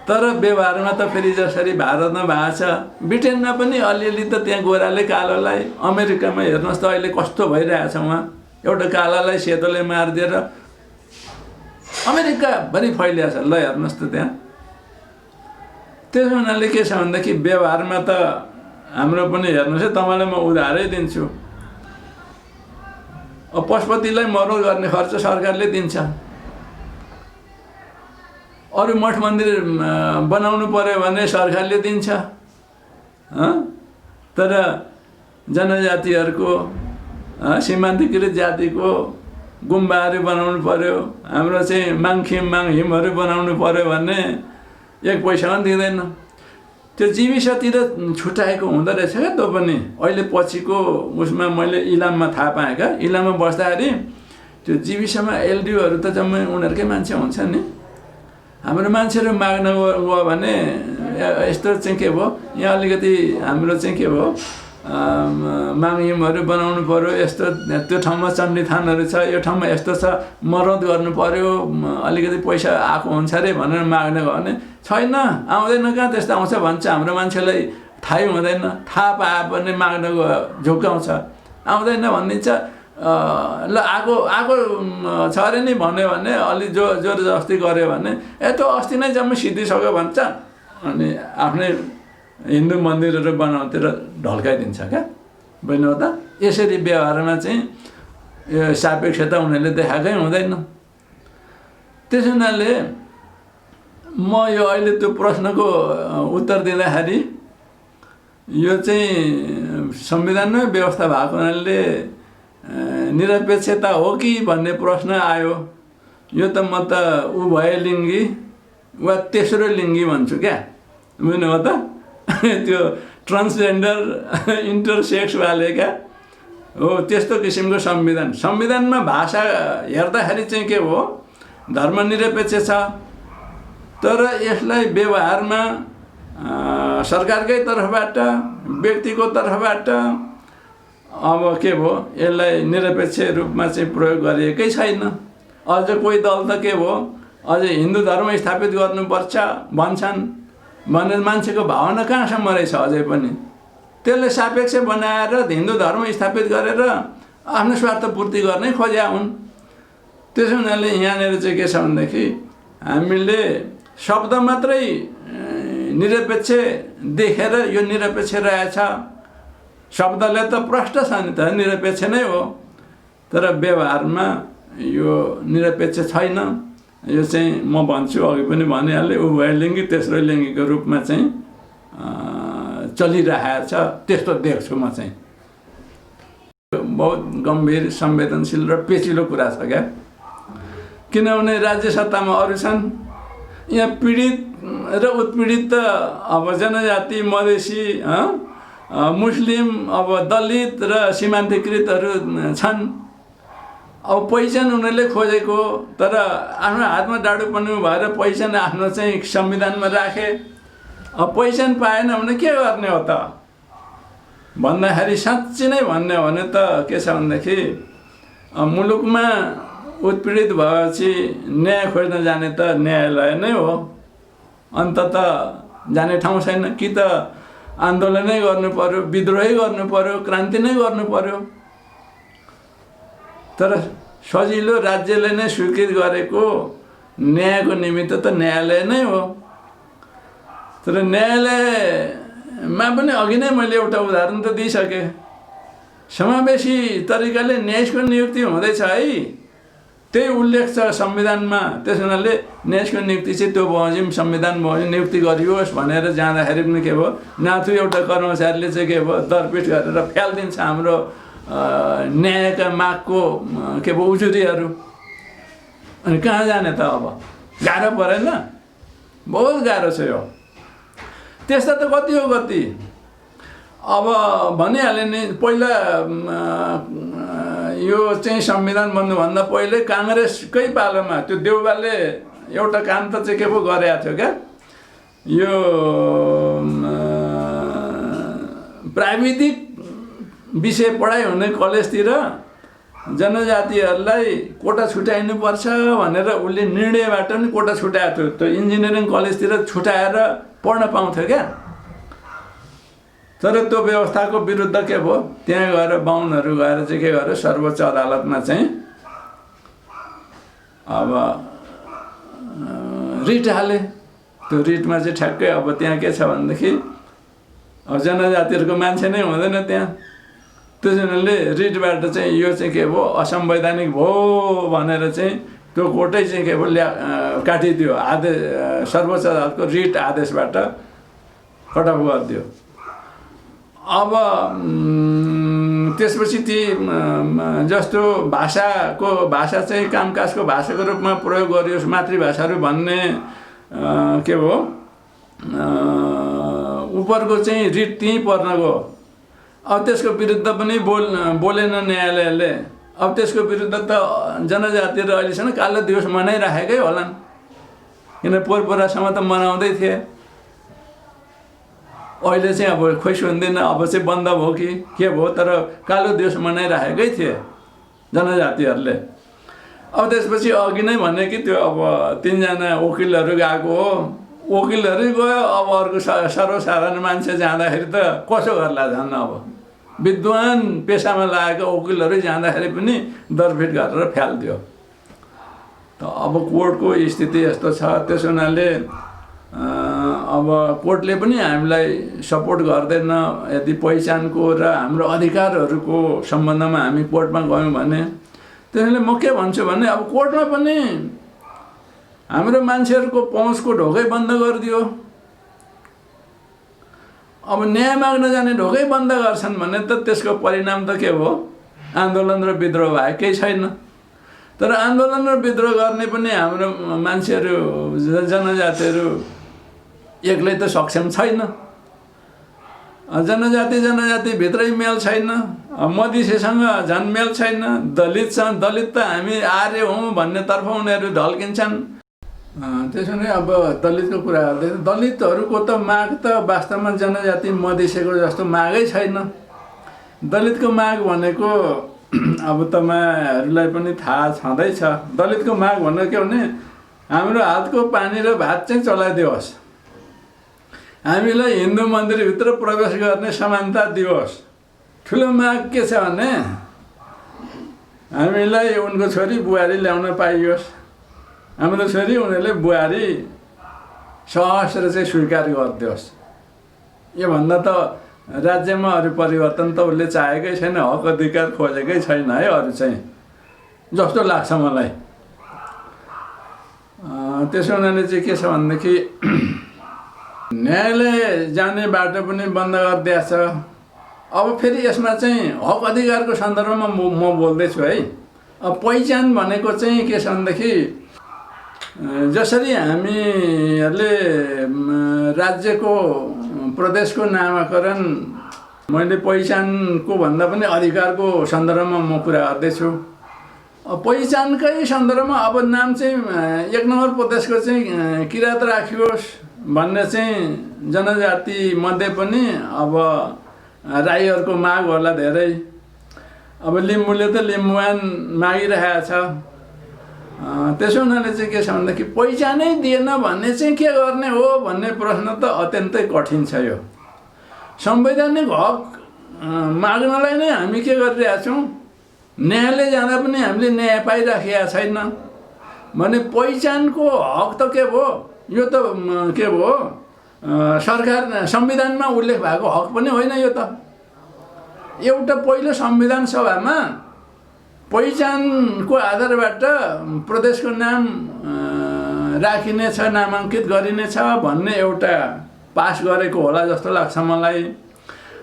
तर व्यवहारमा त फेरि जसरी भारतमा भएको छ, ब्रिटेनमा पनि अलिअलि त त्यहाँ गोराले कालोलाई, अमेरिकामा हेर्नुहोस् त अहिले कस्तो भइरहेछ, उहाँ एउटा कालालाई सेतोले मारिदिएर अमेरिकाभरि फैलिएको छ। ल हेर्नुहोस् त त्यहाँ। त्यसो हुनाले के छ भनेदेखि व्यवहारमा त हाम्रो पनि हेर्नुहोस् है, तपाईँलाई म उधारै दिन्छु। अब पशुपतिलाई मरौ गर्ने खर्च सरकारले दिन्छ। अरू मठ मन्दिर बनाउनु पर्यो भने सरकारले दिन्छ। तर जनजातिहरूको सीमान्तकृत जातिको गुम्बाहरू बनाउनु पर्यो, हाम्रो चाहिँ माङखिम माङहिमहरू बनाउनु पर्यो भने एक पैसा पनि दिँदैन। त्यो जीविसतिर छुट्याएको हुँदो रहेछ क्या त्यो पनि। अहिले पछिको उसमा मैले इलाममा थाहा पाएँ क्या, इलाममा बस्दाखेरि त्यो जीविसमा एलडिओहरू त जम्मै उनीहरूकै मान्छे हुन्छ नि। हाम्रो मान्छेहरू माग्न गयो भने यस्तो चाहिँ के भयो, यहाँ अलिकति हाम्रो चाहिँ के भयो माङहिमहरू बनाउनु पर्यो, यस्तो त्यो ठाउँमा चण्डी थानहरू छ, यो ठाउँमा यस्तो छ, मरमत गर्नु पर्यो, अलिकति पैसा आएको हुन्छ अरे भनेर माग्न गयो भने छैन, आउँदैन कहाँ त्यस्तो आउँछ भन्छ। हाम्रो मान्छेलाई थाहै हुँदैन, थाहा पाए पनि माग्न गयो झुक्काउँछ, आउँदैन भनिदिन्छ। ल आएको छ अरे नि भन्यो भने अलि जोर जस्ती गऱ्यो भने त्यो अस्ति नै जम्मै सिद्धिसक्यो भन्छ। अनि आफ्नै हिन्दू मन्दिरहरू बनाउतिर ढल्काइदिन्छ क्या, बुझ्नु हो त। यसरी व्यवहारमा चाहिँ यो सापेक्षता उनीहरूले देखाएकै हुँदैन। त्यस हुनाले म यो अहिले त्यो प्रश्नको उत्तर दिँदाखेरि यो चाहिँ संविधानमै व्यवस्था भएको हुनाले निरपेक्षता हो कि भन्ने प्रश्न आयो। यो त म त उभयलिङ्गी वा तेस्रो लिङ्गी भन्छु क्या, बुझ्नु हो त। त्यो ट्रान्सजेन्डर इन्टरसेक्स वाले क्या हो, त्यस्तो किसिमको संविधान। संविधानमा भाषा हेर्दाखेरि चाहिँ के हो धर्मनिरपेक्ष छ, तर यसलाई व्यवहारमा सरकारकै तर्फबाट व्यक्तिको तर्फबाट अब के भयो यसलाई निरपेक्ष रूपमा चाहिँ प्रयोग गरिएकै छैन। अझ कोही दल त के भयो अझै हिन्दू धर्म स्थापित गर्नुपर्छ भन्छन् भनेर मान्छेको भावना कहाँसम्म रहेछ अझै पनि। त्यसले सापेक्ष बनाएर हिन्दू धर्म स्थापित गरेर आफ्नो स्वार्थ पूर्ति गर्नै खोज्या हुन्। त्यसो हुनाले यहाँनिर चाहिँ के छ भनेदेखि हामीले शब्द मात्रै निरपेक्ष देखेर यो निरपेक्ष रहेछ, शब्दले त प्रष्ट छ नि त निरपेक्ष नै हो, तर व्यवहारमा यो निरपेक्ष छैन। यो चाहिँ म भन्छु अघि पनि भनिहालेँ उभयलिङ्गी तेस्रो लिङ्गीको रूपमा चाहिँ चलिरहेको छ, त्यस्तो देख्छु म चाहिँ। बहुत गम्भीर संवेदनशील र पेचिलो कुरा छ क्या, किनभने राज्य सत्तामा अरू छन्, यहाँ पीडित र उत्पीडित त अब जनजाति मधेसी मुस्लिम अब दलित र सीमान्तकृतहरू छन्। अब पहिचान उनीहरूले खोजेको, तर आफ्नो हातमा डाडु पनि भएर पहिचान आफ्नो चाहिँ संविधानमा राखे। अब पहिचान पाएन भने के गर्ने हो त भन्दाखेरि साँच्चै नै भन्ने हो भने त के छ भनेदेखि मुलुकमा उत्पीडित भएपछि न्याय खोज्न जाने त न्यायालय नै हो, अन्त त जाने ठाउँ छैन। कि त आन्दोलनै गर्नु पर्यो, विद्रोही गर्नु पर्यो, क्रान्ति नै गर्नु पर्यो। तर सजिलो राज्यले नै स्वीकृत गरेको न्यायको निमित्त त न्यायालय नै हो। तर न्यायालयमा पनि अघि नै मैले एउटा उदाहरण त दिइसकेँ। समावेशी तरिकाले न्यायाधीशको नियुक्ति हुँदैछ है, त्यही उल्लेख छ संविधानमा। त्यस हुनाले न्यायाधीशको नियुक्ति चाहिँ त्यो बमोजिम संविधान बमोजिम नियुक्ति गरियोस् भनेर जाँदाखेरि पनि के भयो, नाथु एउटा कर्मचारीले चाहिँ के भयो, दरपिट गरेर फ्यालिदिन्छ हाम्रो न्यायका मागको के भयो उजुरीहरू। अनि कहाँ जाने त अब? गाह्रो परेन? बहुत गाह्रो छ यो। त्यस्ता त कति हो कति। अब भनिहालेँ नि, पहिला यो चाहिँ संविधान बन्नुभन्दा पहिले काङ्ग्रेसकै पालोमा त्यो देउबाले एउटा काम त चाहिँ के पो गरेको थियो क्या, यो प्राविधिक विषय पढाइ हुने कलेजतिर जनजातिहरूलाई कोटा छुट्याइनुपर्छ भनेर उसले निर्णयबाट पनि कोटा छुट्याएको थियो। त्यो इन्जिनियरिङ कलेजतिर छुट्याएर पढ्न पाउँथ्यो क्या। तर त्यो व्यवस्थाको विरुद्ध के भयो, त्यहाँ गएर बाहुनहरू गएर चाहिँ के गर्यो, सर्वोच्च अदालतमा चाहिँ अब रिट हाले। त्यो रिटमा चाहिँ ठ्याक्कै अब त्यहाँ के छ भनेदेखि अब जनजातिहरूको मान्छे नै हुँदैन त्यहाँ। त्यस हुनाले रिटबाट चाहिँ यो चाहिँ के भयो, असंवैधानिक भयो भनेर चाहिँ त्यो कोर्टै चाहिँ के भयो काटिदियो, आदेश सर्वोच्च अदालतको रिट आदेशबाट कटअफ गरिदियो। अब त्यसपछि ती जस्तो भाषा चाहिँ कामकाजको भाषाको रूपमा प्रयोग गरियोस्, मातृभाषाहरू भन्ने के भयो उपरको चाहिँ रिट त्यहीँ पर्न गयो। अब त्यसको विरुद्ध पनि बोलेन न्यायालयले। अब त्यसको विरुद्ध त जनजातिहरू अहिलेसम्म कालो दिवस मनाइराखेकै होलान्, किन पोरपोरासम्म त मनाउँदै थिए। अहिले चाहिँ अब खोइ सुन्दैन, अब चाहिँ बन्द भयो कि के भयो, तर कालो दिवस मनाइराखेकै थिए जनजातिहरूले। अब त्यसपछि अघि नै भने कि त्यो अब 3 जना वकिलहरू गएको हो, वकिलहरू गयो। अब अर्को सर्वसाधारण मान्छे जाँदाखेरि त कसो गर्ला झन्। अब विद्वान पेसामा लागेको वकिलहरू जाँदाखेरि पनि दरपिट गरेर फ्यालिदियो। त अब कोर्टको स्थिति यस्तो छ। त्यस हुनाले अब कोर्टले पनि हामीलाई सपोर्ट गर्दैन। यदि पहिचानको र हाम्रो अधिकारहरूको सम्बन्धमा हामी कोर्टमा गयौँ भने, त्यसैले म के भन्छु भने अब कोर्टमा पनि हाम्रो मान्छेहरूको पहुँचको ढोकै बन्द गरिदियो। अब न्याय माग्न जाने ढोकै बन्द गर्छन् भने त त्यसको परिणाम त के भयो, आन्दोलन र विद्रोह भए केही छैन। तर आन्दोलन र विद्रोह गर्ने पनि हाम्रो मान्छेहरू जनजातिहरू एक्लै त सक्षम छैन। जनजाति भित्रै मेल छैन, मधेसीसँग झन् मेल छैन, दलितसँग दलित त हामी आर्य हौँ भन्नेतर्फ उनीहरू ढल्किन्छन्। त्यसो भने अब दलितको कुरा गर्दै, दलितहरूको त माग त वास्तवमा जनजाति मधेसीको जस्तो मागै छैन। दलितको माग भनेको अब तपाईँहरूलाई पनि थाहा छँदैछ। दलितको माग भनेको के भने हाम्रो हातको पानी र भात चाहिँ चलाइदियोस्, हामीलाई हिन्दू मन्दिरभित्र प्रवेश गर्ने समानता दियोस्। ठुलो माग के छ भने हामीलाई उनको छोरी बुहारी ल्याउन पाइयोस्, हाम्रो छोरी उनीहरूले बुहारी सहस्र चाहिँ स्वीकार गरिदियोस्। योभन्दा त राज्यमा अरू परिवर्तन त उसले चाहेकै छैन, हक अधिकार खोजेकै छैन है अरू चाहिँ, जस्तो लाग्छ मलाई। त्यसो हुनाले चाहिँ के छ भनेदेखि न्यायालय जाने बाटो पनि बन्द गरिदिएको छ। अब फेरि यसमा चाहिँ हक अधिकारको सन्दर्भमा म बोल्दैछु है। अब पहिचान भनेको चाहिँ के छ भनेदेखि जसरी हामीहरूले राज्यको प्रदेशको नामाकरण, मैले पहिचानको भन्दा पनि अधिकारको सन्दर्भमा म कुरा गर्दैछु। पहिचानकै सन्दर्भमा अब नाम चाहिँ 1 नम्बर प्रदेशको चाहिँ किराँत राखियोस् भन्ने चाहिँ जनजाति मध्ये पनि अब राईहरूको माग होला धेरै। अब लिम्बूले त लिम्बुवान मागिरहेको छ। त्यसो हुनाले चाहिँ के छ भन्दाखेरि पहिचानै दिएन भन्ने चाहिँ के गर्ने हो भन्ने प्रश्न त अत्यन्तै कठिन छ। यो संवैधानिक हक माग्नलाई नै हामी के गरिरहेका छौँ, न्यायालय जाँदा पनि हामीले न्याय पाइराखेका छैन। भने पहिचानको हक त के भयो, यो त के भयो, सरकार संविधानमा उल्लेख भएको हक पनि होइन। यो त एउटा पहिलो संविधान सभामा पहिचानको आधारबाट प्रदेशको नाम राखिनेछ, नामाङ्कित गरिनेछ भन्ने एउटा पास गरेको होला जस्तो लाग्छ मलाई।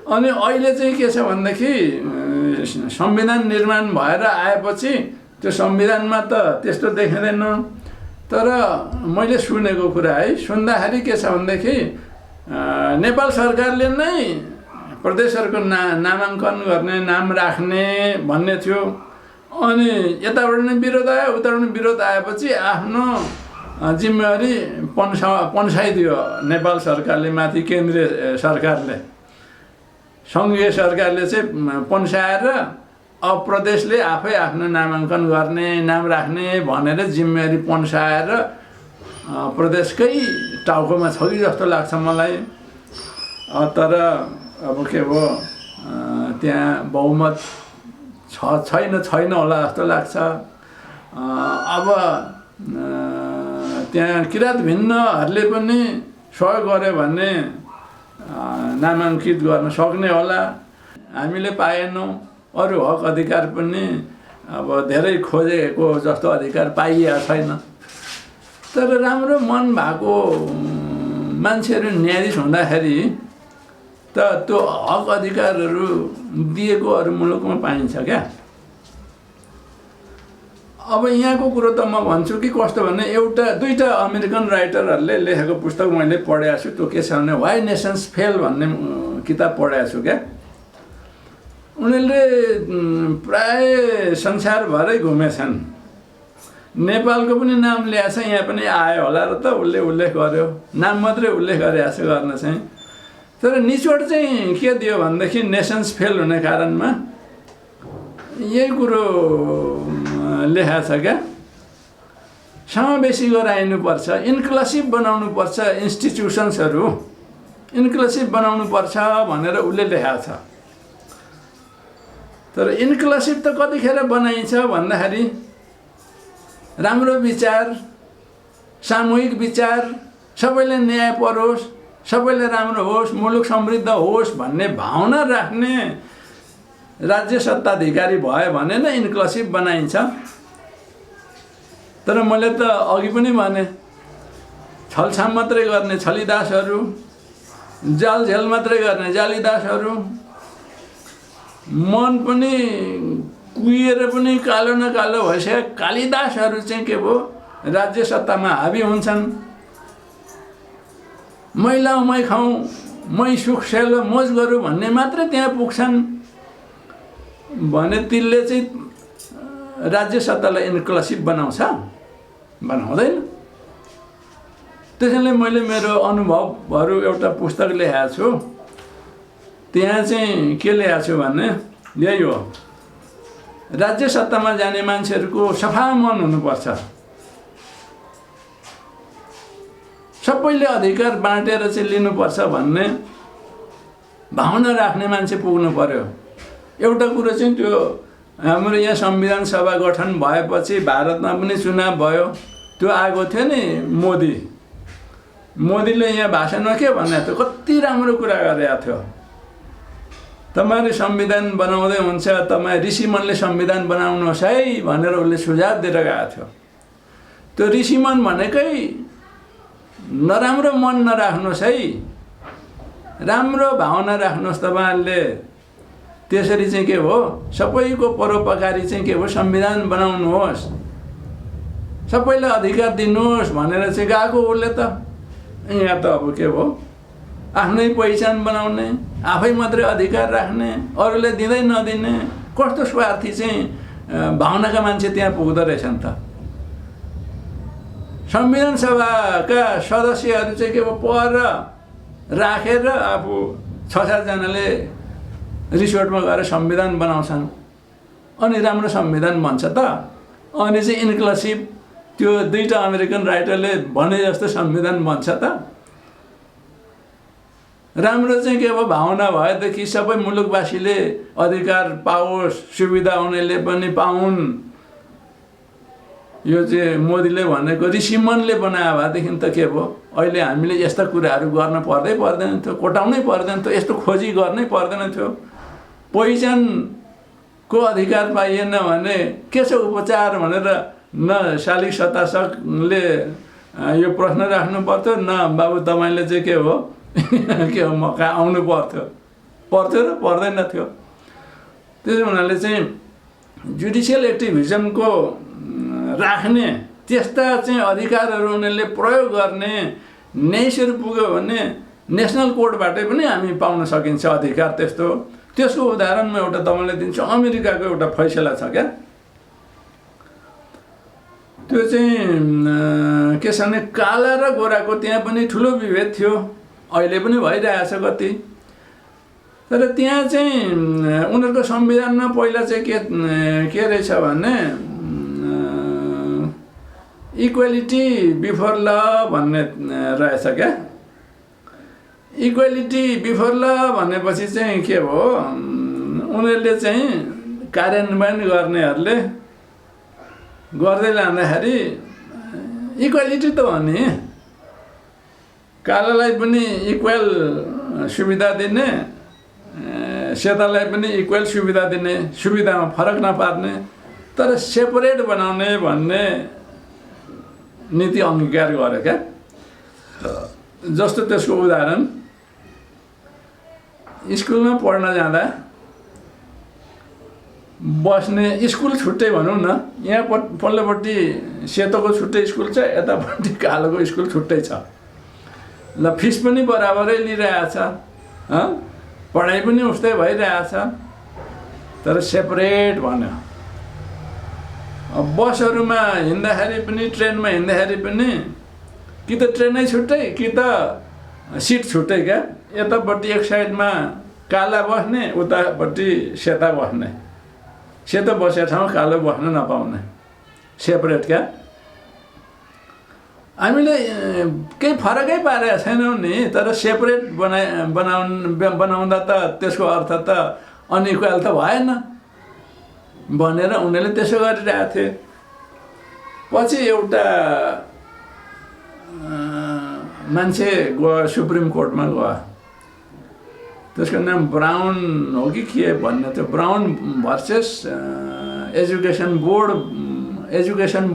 अनि अहिले चाहिँ के छ भनेदेखि संविधान निर्माण भएर आएपछि त्यो संविधानमा त त्यस्तो देखिँदैन। तर मैले सुनेको कुरा है, सुन्दाखेरि के छ भनेदेखि नेपाल सरकारले नै प्रदेशहरूको नामाङ्कन गर्ने, नाम राख्ने भन्ने थियो। अनि यताबाट नै विरोध आयो, उताबाट नै विरोध आएपछि आफ्नो जिम्मेवारी पन्साइदियो नेपाल सरकारले माथि, केन्द्रीय सरकारले, सङ्घीय सरकारले चाहिँ पन्साएर अब प्रदेशले आफै आफ्नो नामाङ्कन गर्ने, नाम राख्ने भनेर जिम्मेवारी पन्साएर प्रदेशकै टाउकोमा छ कि जस्तो लाग्छ मलाई। तर अब के भयो, त्यहाँ बहुमत छैन होला जस्तो लाग्छ। अब त्यहाँ किराँत भिन्नहरूले पनि सहयोग गर्यो भने नामाङ्कित गर्न सक्ने होला। हामीले पाएनौँ, अरू हक अधिकार पनि अब धेरै खोजेको जस्तो अधिकार पाइएको छैन। तर राम्रो मन भएको मान्छेहरू न्यायाधीश हुँदाखेरि त त्यो हक अधिकारहरू दिएको अरू मुलुकमा पाइन्छ क्या। अब यहाँको कुरो त म भन्छु कि कस्तो भने, दुईटा अमेरिकन राइटरहरूले लेखेको पुस्तक मैले पढेको छु। त्यो के छ भने वाइ नेसन्स फेल भन्ने किताब पढेको छु क्या। उनीहरूले प्राय संसारभरै घुमेछन्, नेपालको पनि नाम ल्याएछ, यहाँ पनि आयो होला र त उसले उल्लेख गर्यो, नाम मात्रै उल्लेख गरेछ गर्न चाहिँ। तर निचोड चाहिँ के दियो भनेदेखि नेसन्स फेल हुने कारणमा यही कुरो लेखाएको छ क्या। समावेशी गराइनुपर्छ, इन्क्लुसिभ बनाउनुपर्छ, इन्स्टिट्युसन्सहरू इन्क्लुसिभ बनाउनुपर्छ भनेर उसले लेखाएको छ। तर इन्क्लुसिभ त कतिखेर बनाइन्छ भन्दाखेरि राम्रो विचार, सामूहिक विचार, सबैले न्याय परोस्, सबैले राम्रो होस्, मुलुक समृद्ध होस् भन्ने भावना राख्ने राज्य सत्ताधिकारी भयो भने नै इन्क्लुसिभ बनाइन्छ। तर मैले त अघि पनि भने, छलछाम मात्रै गर्ने छलिदासहरू, जालझेल मात्रै गर्ने जालीदासहरू, मन पनि कुहिएर पनि कालो न कालो भइसकेका कालिदासहरू चाहिँ के भयो, राज्य सत्तामा हाबी हुन्छन्। मै लाउँ मै खाउँ, मै सुख सेलो मोज गरौँ भन्ने मात्रै त्यहाँ पुग्छन् भने तिनले चाहिँ राज्य सत्तालाई इन्क्लुसिभ बनाउँछ? बनाउँदैन। त्यसैले मैले मेरो अनुभवहरू एउटा पुस्तक लेखेको छु। त्यहाँ चाहिँ के लेखेको छु भने यही हो, राज्य सत्तामा जाने मान्छेहरूको सफा मन हुनुपर्छ, सबैले अधिकार बाँटेर चाहिँ लिनुपर्छ भन्ने भावना राख्ने मान्छे पुग्नु पर्यो। एउटा कुरो चाहिँ त्यो हाम्रो यहाँ संविधान सभा गठन भएपछि भारतमा पनि चुनाव भयो, त्यो आएको थियो नि मोदीले यहाँ भाषणमा के भन्ने थियो, कति राम्रो कुरा गरेको थियो। तपाईहरु संविधान बनाउँदै हुन्छ, तपाई ऋषिमनले संविधान बनाउनुहोस् है भनेर उसले सुझाव दिएर गएको थियो। त्यो ऋषिमन भनेकै नराम्रो मन नराख्नुहोस् है, राम्रो भावना राख्नुहोस् तपाईहरुले। त्यसरी चाहिँ के हो, सबैको परोपकारी चाहिँ के हो, संविधान बनाउनुहोस्, सबैलाई अधिकार दिनुहोस् भनेर चाहिँ गएको उसले त। यहाँ त अब के हो, आफ्नै पहिचान बनाउने, आफै मात्रै अधिकार राख्ने, अरूले दिँदै नदिने, कस्तो स्वार्थी चाहिँ भावनाका मान्छे त्यहाँ पुग्दो रहेछन् त। संविधान सभाका सदस्यहरू चाहिँ के पर राखेर आफू 6-7 जनाले रिसोर्टमा गएर संविधान बनाउँछन्, अनि राम्रो संविधान बन्छ त। अनि चाहिँ इन्क्लुसिभ त्यो दुईटा अमेरिकन राइटरले भने जस्तो संविधान बन्छ त। राम्रो चाहिँ के हो, भावना भएदेखि सबै मुलुकवासीले अधिकार पाओस्, सुविधा उनीहरूले पनि पाउन् यो चाहिँ मोदीले भनेको ऋषिमनले बनायो भएदेखि त के भयो, अहिले हामीले यस्ता कुराहरू गर्न पर्दैन थियो, कोटाउनै पर्दैन थियो, यस्तो खोजी गर्नै पर्दैन थियो। पहिचानको अधिकार पाइएन भने के छ उपचार भनेर न शालिग सत्तासकले यो प्रश्न राख्नु पर्थ्यो, न बाबु तपाईँले चाहिँ के हो के हो मौका आउनु पर्थ्यो र पर्दैन थियो। त्यसो हुनाले चाहिँ जुडिसियल एक्टिभिजमको राख्ने त्यस्ता चाहिँ अधिकारहरू उनीहरूले प्रयोग गर्ने न्यायसर पुग्यो भने नेसनल कोर्टबाटै पनि हामी पाउन सकिन्छ अधिकार त्यस्तो। त्यसको उदाहरण म एउटा तपाईँलाई दिन्छु। अमेरिकाको एउटा फैसला छ क्या, त्यो चाहिँ के छ भने काला र गोराको त्यहाँ पनि ठुलो विभेद थियो, अहिले पनि भइरहेछ कति। तर त्यहाँ चाहिँ उनीहरूको संविधानमा पहिला चाहिँ के रहेछ भने इक्वालिटी बिफोर ल भन्ने रहेछ क्या। इक्वालिटी बिफोर ल भनेपछि चाहिँ के भयो, उनीहरूले चाहिँ कार्यान्वयन गर्नेहरूले गर्दै लाँदाखेरि इक्वालिटी त हो नि, कालालाई पनि इक्वल सुविधा दिने, सेतालाई पनि इक्वल सुविधा दिने, सुविधामा फरक नपार्ने, तर सेपरेट बनाउने भन्ने नीति अंगीकार गरे क्या। जस्तो त्यसको उदाहरण, स्कुलमा पढ्न जाँदा बस्ने स्कुल छुट्टै भनौँ न, यहाँ पल्लोपट्टि सेतोको छुट्टै स्कुल छ, यतापट्टि कालोको स्कुल छुट्टै छ। ल फिस पनि बराबरै लिइरहेछ, पढाइ पनि उस्तै भइरहेछ, तर सेपरेट भन्यो। बसहरूमा हिँड्दाखेरि पनि ट्रेनमा हिँड्दाखेरि पनि कि त ट्रेनै छुट्टै कि त सिट छुट्टै क्या। यतापट्टि एक साइडमा काला बस्ने, उतापट्टि सेता बस्ने, सेतो बसेको ठाउँमा कालो बस्न नपाउने, सेपरेट क्या। हामीले केही फरकै पारेका छैनौँ नि, तर सेपरेट बनाउँदा त त्यसको अर्थ त अनइक्वल त भएन भनेर उनीहरूले त्यसो गरिरहेको थिए। पछि एउटा मान्छे गयो सुप्रिम कोर्टमा गयो, त्यसको नाम ब्राउन हो कि के भन्ने थियो, ब्राउन भर्सेस एजुकेसन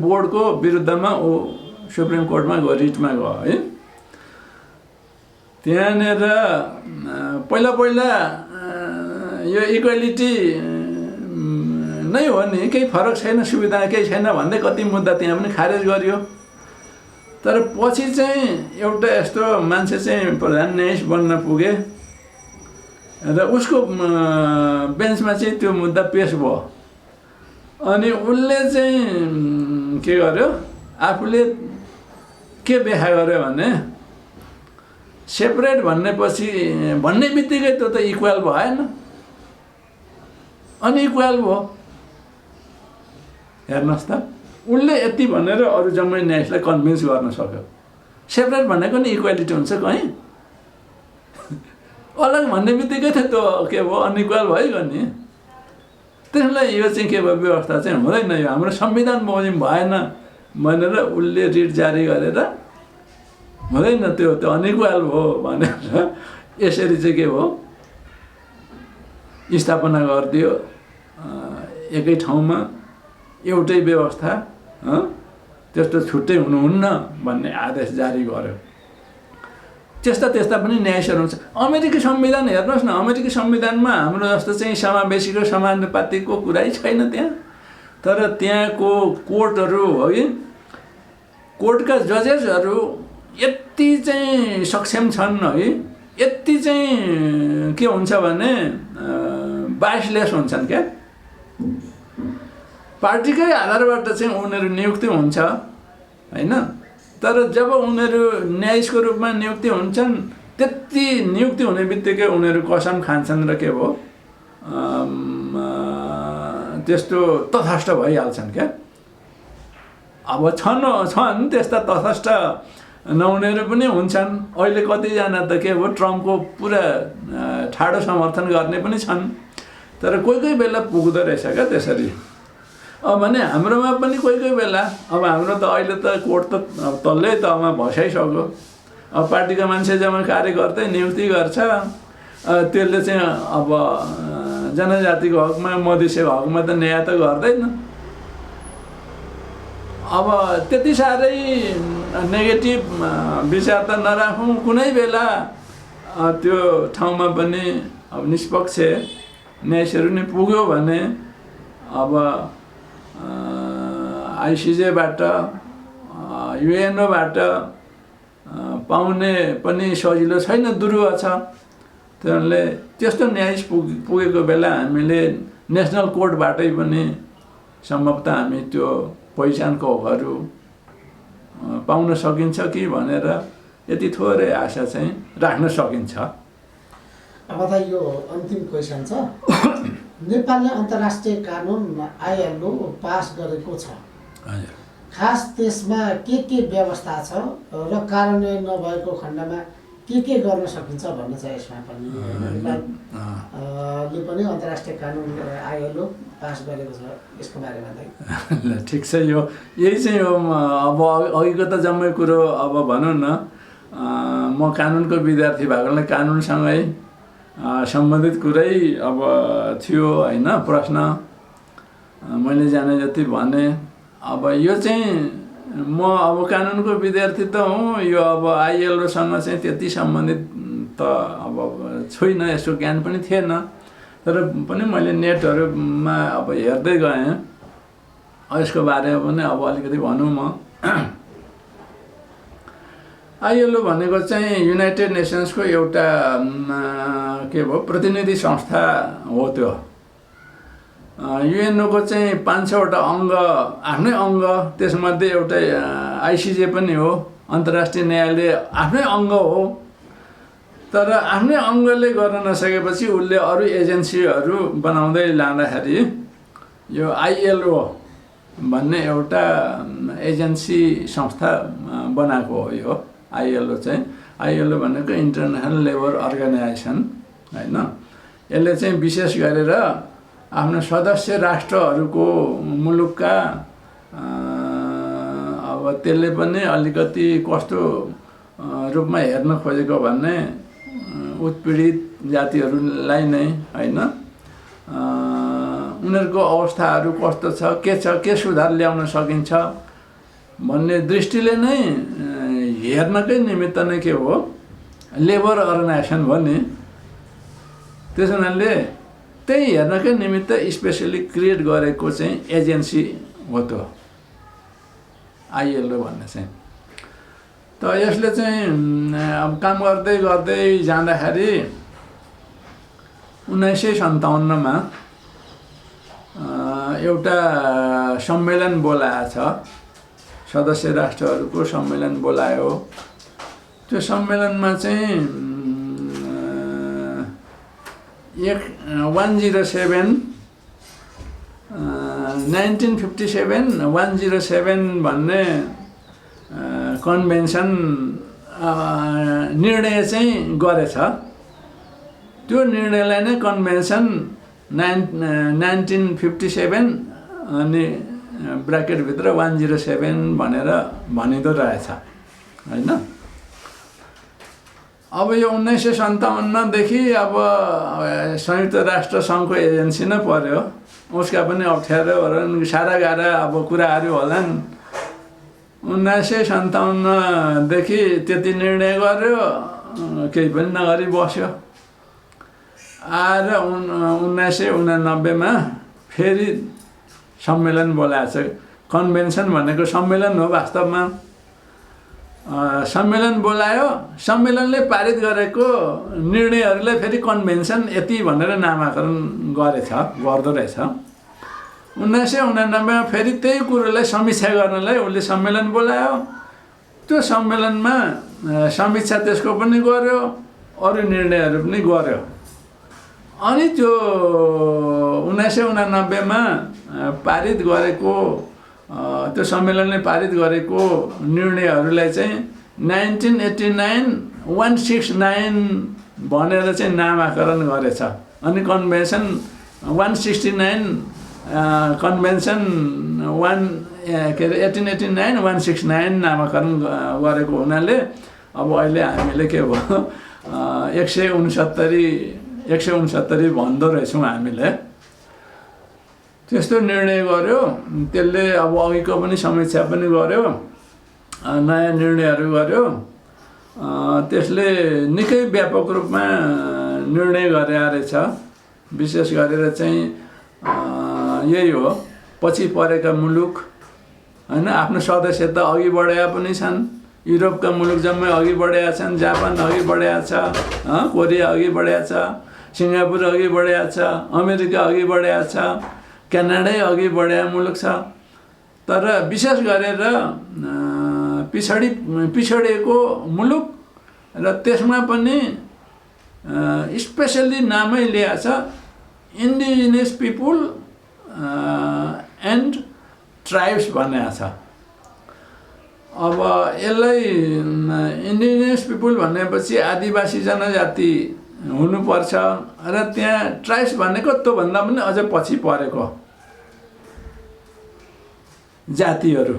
बोर्डको विरुद्धमा ऊ सुप्रिम कोर्टमा गयो, रिटमा गयो है। त्यहाँनिर पहिला यो इक्वालिटी नै हो नि, केही फरक छैन, सुविधा केही छैन भन्दै कति मुद्दा त्यहाँ पनि खारेज गरियो। तर पछि चाहिँ एउटा यस्तो मान्छे चाहिँ प्रधान न्यायाधीश बन्न पुगे र उसको बेन्चमा चाहिँ त्यो मुद्दा पेश भयो। अनि उसले चाहिँ के गर्यो, आफूले के व्याख्या गर्यो भने सेपरेट भन्ने बित्तिकै त्यो त इक्वल भएन, अनइक्वल भयो। हेर्नुहोस् त, उसले यति भनेर अरू जम्मै न्यायाधीशलाई कन्भिन्स गर्न सक्यो। सेपरेट भनेको नि इक्वालिटी हुन्छ कहीँ, अलग भन्ने बित्तिकै त त्यो के भयो, अनइक्वल भइगयो नि। त्यसलाई यो चाहिँ के भयो, व्यवस्था चाहिँ हुँदैन, यो हाम्रो संविधान बमोजिम भएन भनेर उसले रिट जारी गरेर हुँदैन, त्यो अनइक्वल हो भनेर यसरी चाहिँ के भयो, स्थापना गरिदियो एकै ठाउँमा एउटै व्यवस्था, त्यस्तो छुट्टै हुनुहुन्न भन्ने आदेश जारी गर्यो। त्यस्ता पनि न्यायसर हुन्छ। अमेरिकी संविधान हेर्नुहोस् न, अमेरिकी संविधानमा हाम्रो जस्तो चाहिँ समावेशीको समानुपातिकको कुरै छैन त्यहाँ। तर त्यहाँको कोर्टहरू है, कोर्टका जजेसहरू यति चाहिँ सक्षम छन् है, यति चाहिँ के हुन्छ भने बायसलेस हुन्छन् क्या। पार्टीकै आधारबाट चाहिँ उनीहरू नियुक्ति हुन्छ हैन, तर जब उनीहरू न्यायाधीशको रूपमा नियुक्ति हुन्छन्, त्यति नियुक्ति हुने बित्तिकै उनीहरू कसम खान्छन् र के भयो, त्यस्तो तथस्थ भइहाल्छन् क्या। अब छन् त्यस्ता तथस्थ नहुनेहरू पनि हुन्छन्। अहिले कतिजना त के भयो, ट्रम्पको पुरा ठाडो समर्थन गर्ने पनि छन्, तर कोही बेला पुग्दो रहेछ क्या त्यसरी। अब भने हाम्रोमा पनि कोही कोही बेला अब हाम्रो त अहिले त कोर्ट त तल्लै तहमा भसाइसक्यो। अब पार्टीका मान्छे जम्मा कार्यकर्ता नियुक्ति गर्छ, त्यसले चाहिँ अब जनजातिको हकमा मधेसीको हकमा त न्याय त गर्दैन। अब त्यति साह्रै नेगेटिभ विचार त नराखौँ, कुनै बेला त्यो ठाउँमा पनि अब निष्पक्ष न्यायहरू नै पुग्यो भने अब आइसिजेबाट युएनओबाट पाउने पनि सजिलो छैन, दुरुह छ। त्यसले त्यस्तो न्याय पुगेको बेला हामीले नेसनल कोर्टबाटै पनि सम्भवतः हामी त्यो पहिचानको हकहरू पाउन सकिन्छ कि भनेर यति थोरै आशा चाहिँ राख्न सकिन्छ। अब त यो अन्तिम क्वेसन छ। नेपालले अन्तर्राष्ट्रिय कानुन ILO पास गरेको छ, खास त्यसमा के व्यवस्था छ र कार्यान्वयन नभएको खण्डमा के गर्न सकिन्छ भन्ने चाहिँ यसमा पनि ले पनि अन्तर्राष्ट्रिय कानुन ILO पास गरेको छ, यसको बारेमा चाहिँ ठिक छ। यही चाहिँ हो। अब अघिको त जम्मै कुरो अब भनौँ न, म कानुनको विद्यार्थी भएकोले कानुनसँगै सम्बन्धित कुरै अब थियो होइन, प्रश्न मैले जाने जति भने। अब यो चाहिँ म अब कानुनको विद्यार्थी त हुँ, यो अब ILOसँग चाहिँ त्यति सम्बन्धित त अब छुइनँ, यसको ज्ञान पनि थिएन। तर पनि मैले नेटहरूमा अब हेर्दै गएँ, यसको बारेमा पनि अब अलिकति भनौँ म। ILO भनेको चाहिँ युनाइटेड नेसन्सको एउटा के भयो प्रतिनिधि संस्था हो। त्यो युएनओको चाहिँ 500वटा अङ्ग, आफ्नै अङ्ग, त्यसमध्ये एउटा आइसिजे पनि हो, अन्तर्राष्ट्रिय न्यायालय आफ्नै अङ्ग हो। तर आफ्नै अङ्गले गर्न नसकेपछि उसले अरू एजेन्सीहरू बनाउँदै लाँदाखेरि यो ILO भन्ने एउटा एजेन्सी संस्था बनाएको हो। यो ILO चाहिँ, ILO भनेको इन्टरनेसनल लेबर अर्गनाइजेसन होइन। यसले चाहिँ विशेष गरेर आफ्नो सदस्य राष्ट्रहरूको मुलुकका अब त्यसले पनि अलिकति कस्तो रूपमा हेर्न खोजेको भन्ने उत्पीडित जातिहरूलाई नै होइन, उनीहरूको अवस्थाहरू कस्तो छ, के सुधार ल्याउन सकिन्छ भन्ने दृष्टिले नै हेर्नकै निमित्त नै के हो लेबर अर्गनाइजेसन हो नि। त्यस हुनाले त्यही हेर्नकै निमित्त स्पेसली क्रिएट गरेको चाहिँ एजेन्सी हो त्यो ILO भन्ने चाहिँ। त यसले चाहिँ अब काम गर्दै गर्दै जाँदाखेरि 1957मा एउटा सम्मेलन बोलाएको छ, सदस्य राष्ट्रहरूको सम्मेलन बोलायो। त्यो सम्मेलनमा चाहिँ 1957 भन्ने कन्भेन्सन निर्णय चाहिँ गरेछ। त्यो निर्णयलाई नै कन्भेन्सन 1957 अनि ब्राकेटभित्र 107 भनेर भनिँदो रहेछ होइन। अब यो 1957देखि अब संयुक्त राष्ट्र सङ्घको एजेन्सी नै पर्यो, उसका पनि अप्ठ्यारोहरू सारा गाह्रा अब कुराहरू होलान्। 1957देखि त्यति निर्णय गर्यो, केही पनि नगरी बस्यो। आएर 1989मा फेरि सम्मेलन बोलाएको छ। कन्भेन्सन भनेको सम्मेलन हो वास्तवमा। सम्मेलन बोलायो, सम्मेलनले पारित गरेको निर्णयहरूलाई फेरि कन्भेन्सन यति भनेर नामाकरण गर्दो रहेछ। 1989मा फेरि त्यही कुरोलाई समीक्षा गर्नलाई उसले सम्मेलन बोलायो। त्यो सम्मेलनमा समीक्षा त्यसको पनि गर्यो, अरू निर्णयहरू पनि गर्यो। अनि त्यो 1989मा पारित गरेको त्यो सम्मेलनले पारित गरेको निर्णयहरूलाई चाहिँ 1989-169 भनेर चाहिँ नामाकरण गरेछ। अनि कन्भेन्सन 169 कन्भेन्सन 1889 169 नामाकरण गरेको हुनाले अब अहिले हामीले के भयो 169 भन्दो रहेछौँ हामीले। त्यस्तो निर्णय गर्यो, त्यसले अब अघिको पनि समीक्षा पनि गर्यो, नयाँ निर्णयहरू गर्यो। त्यसले निकै व्यापक रूपमा निर्णय गरे रहेछ। विशेष गरेर चाहिँ यही हो, पछि परेका मुलुक होइन आफ्नो सदस्यता अघि बढाएका पनि छन्। युरोपका मुलुक जम्मै अघि बढेका छन्, जापान अघि बढेका छ, कोरिया अघि बढेका छ, सिङ्गापुर अघि बढेका छ, अमेरिका अघि बढेका छ, क्यानाडै अघि बढेका मुलुक छ। तर विशेष गरेर पिछडिएको मुलुक र त्यसमा पनि स्पेसल्ली नामै लिएको छ इन्डिजिनियस पिपुल एन्ड ट्राइब्स भनेको छ। अब यसलाई इन्डिजिनियस पिपुल भनेपछि आदिवासी जनजाति हुनुपर्छ र त्यहाँ ट्राइब्स भनेको त्योभन्दा पनि अझ पछि परेको जातिहरू।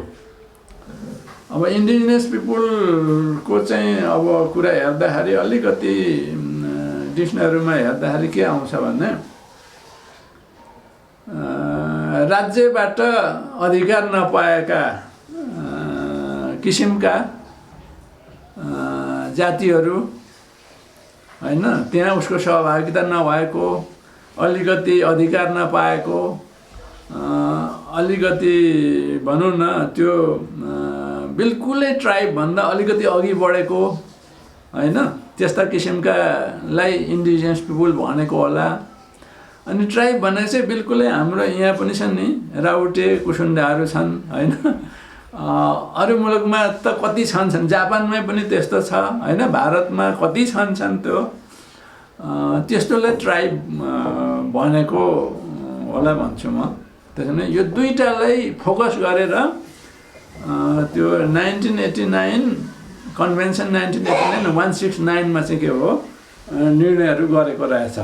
अब इन्डिजिनियस पिपुलको चाहिँ अब कुरा हेर्दाखेरि अलिकति डिक्सनरीमा हेर्दाखेरि के आउँछ भने राज्यबाट अधिकार नपाएका किसिमका जातिहरू होइन, त्यहाँ उसको सहभागिता नभएको, अलिकति अधिकार नपाएको, अलिकति भनौँ न त्यो बिल्कुलै ट्राइबभन्दा अलिकति अघि बढेको होइन, त्यस्ता किसिमकालाई इन्डिजिनियस पिपुल भनेको होला। अनि ट्राइब भनेको चाहिँ बिल्कुलै हाम्रो यहाँ पनि छन् नि, राउटे कुसुन्डाहरू छन् होइन। अरू मुलुकमा त कति छन्, जापानमै पनि त्यस्तो छ होइन, भारतमा कति छन् त्यो, त्यस्तोलाई ट्राइब भनेको होला भन्छु म। त्यसैले यो दुईटालाई फोकस गरेर त्यो 1989 कन्भेन्सन 1989 169 मा चाहिँ के हो निर्णयहरू गरेको रहेछ।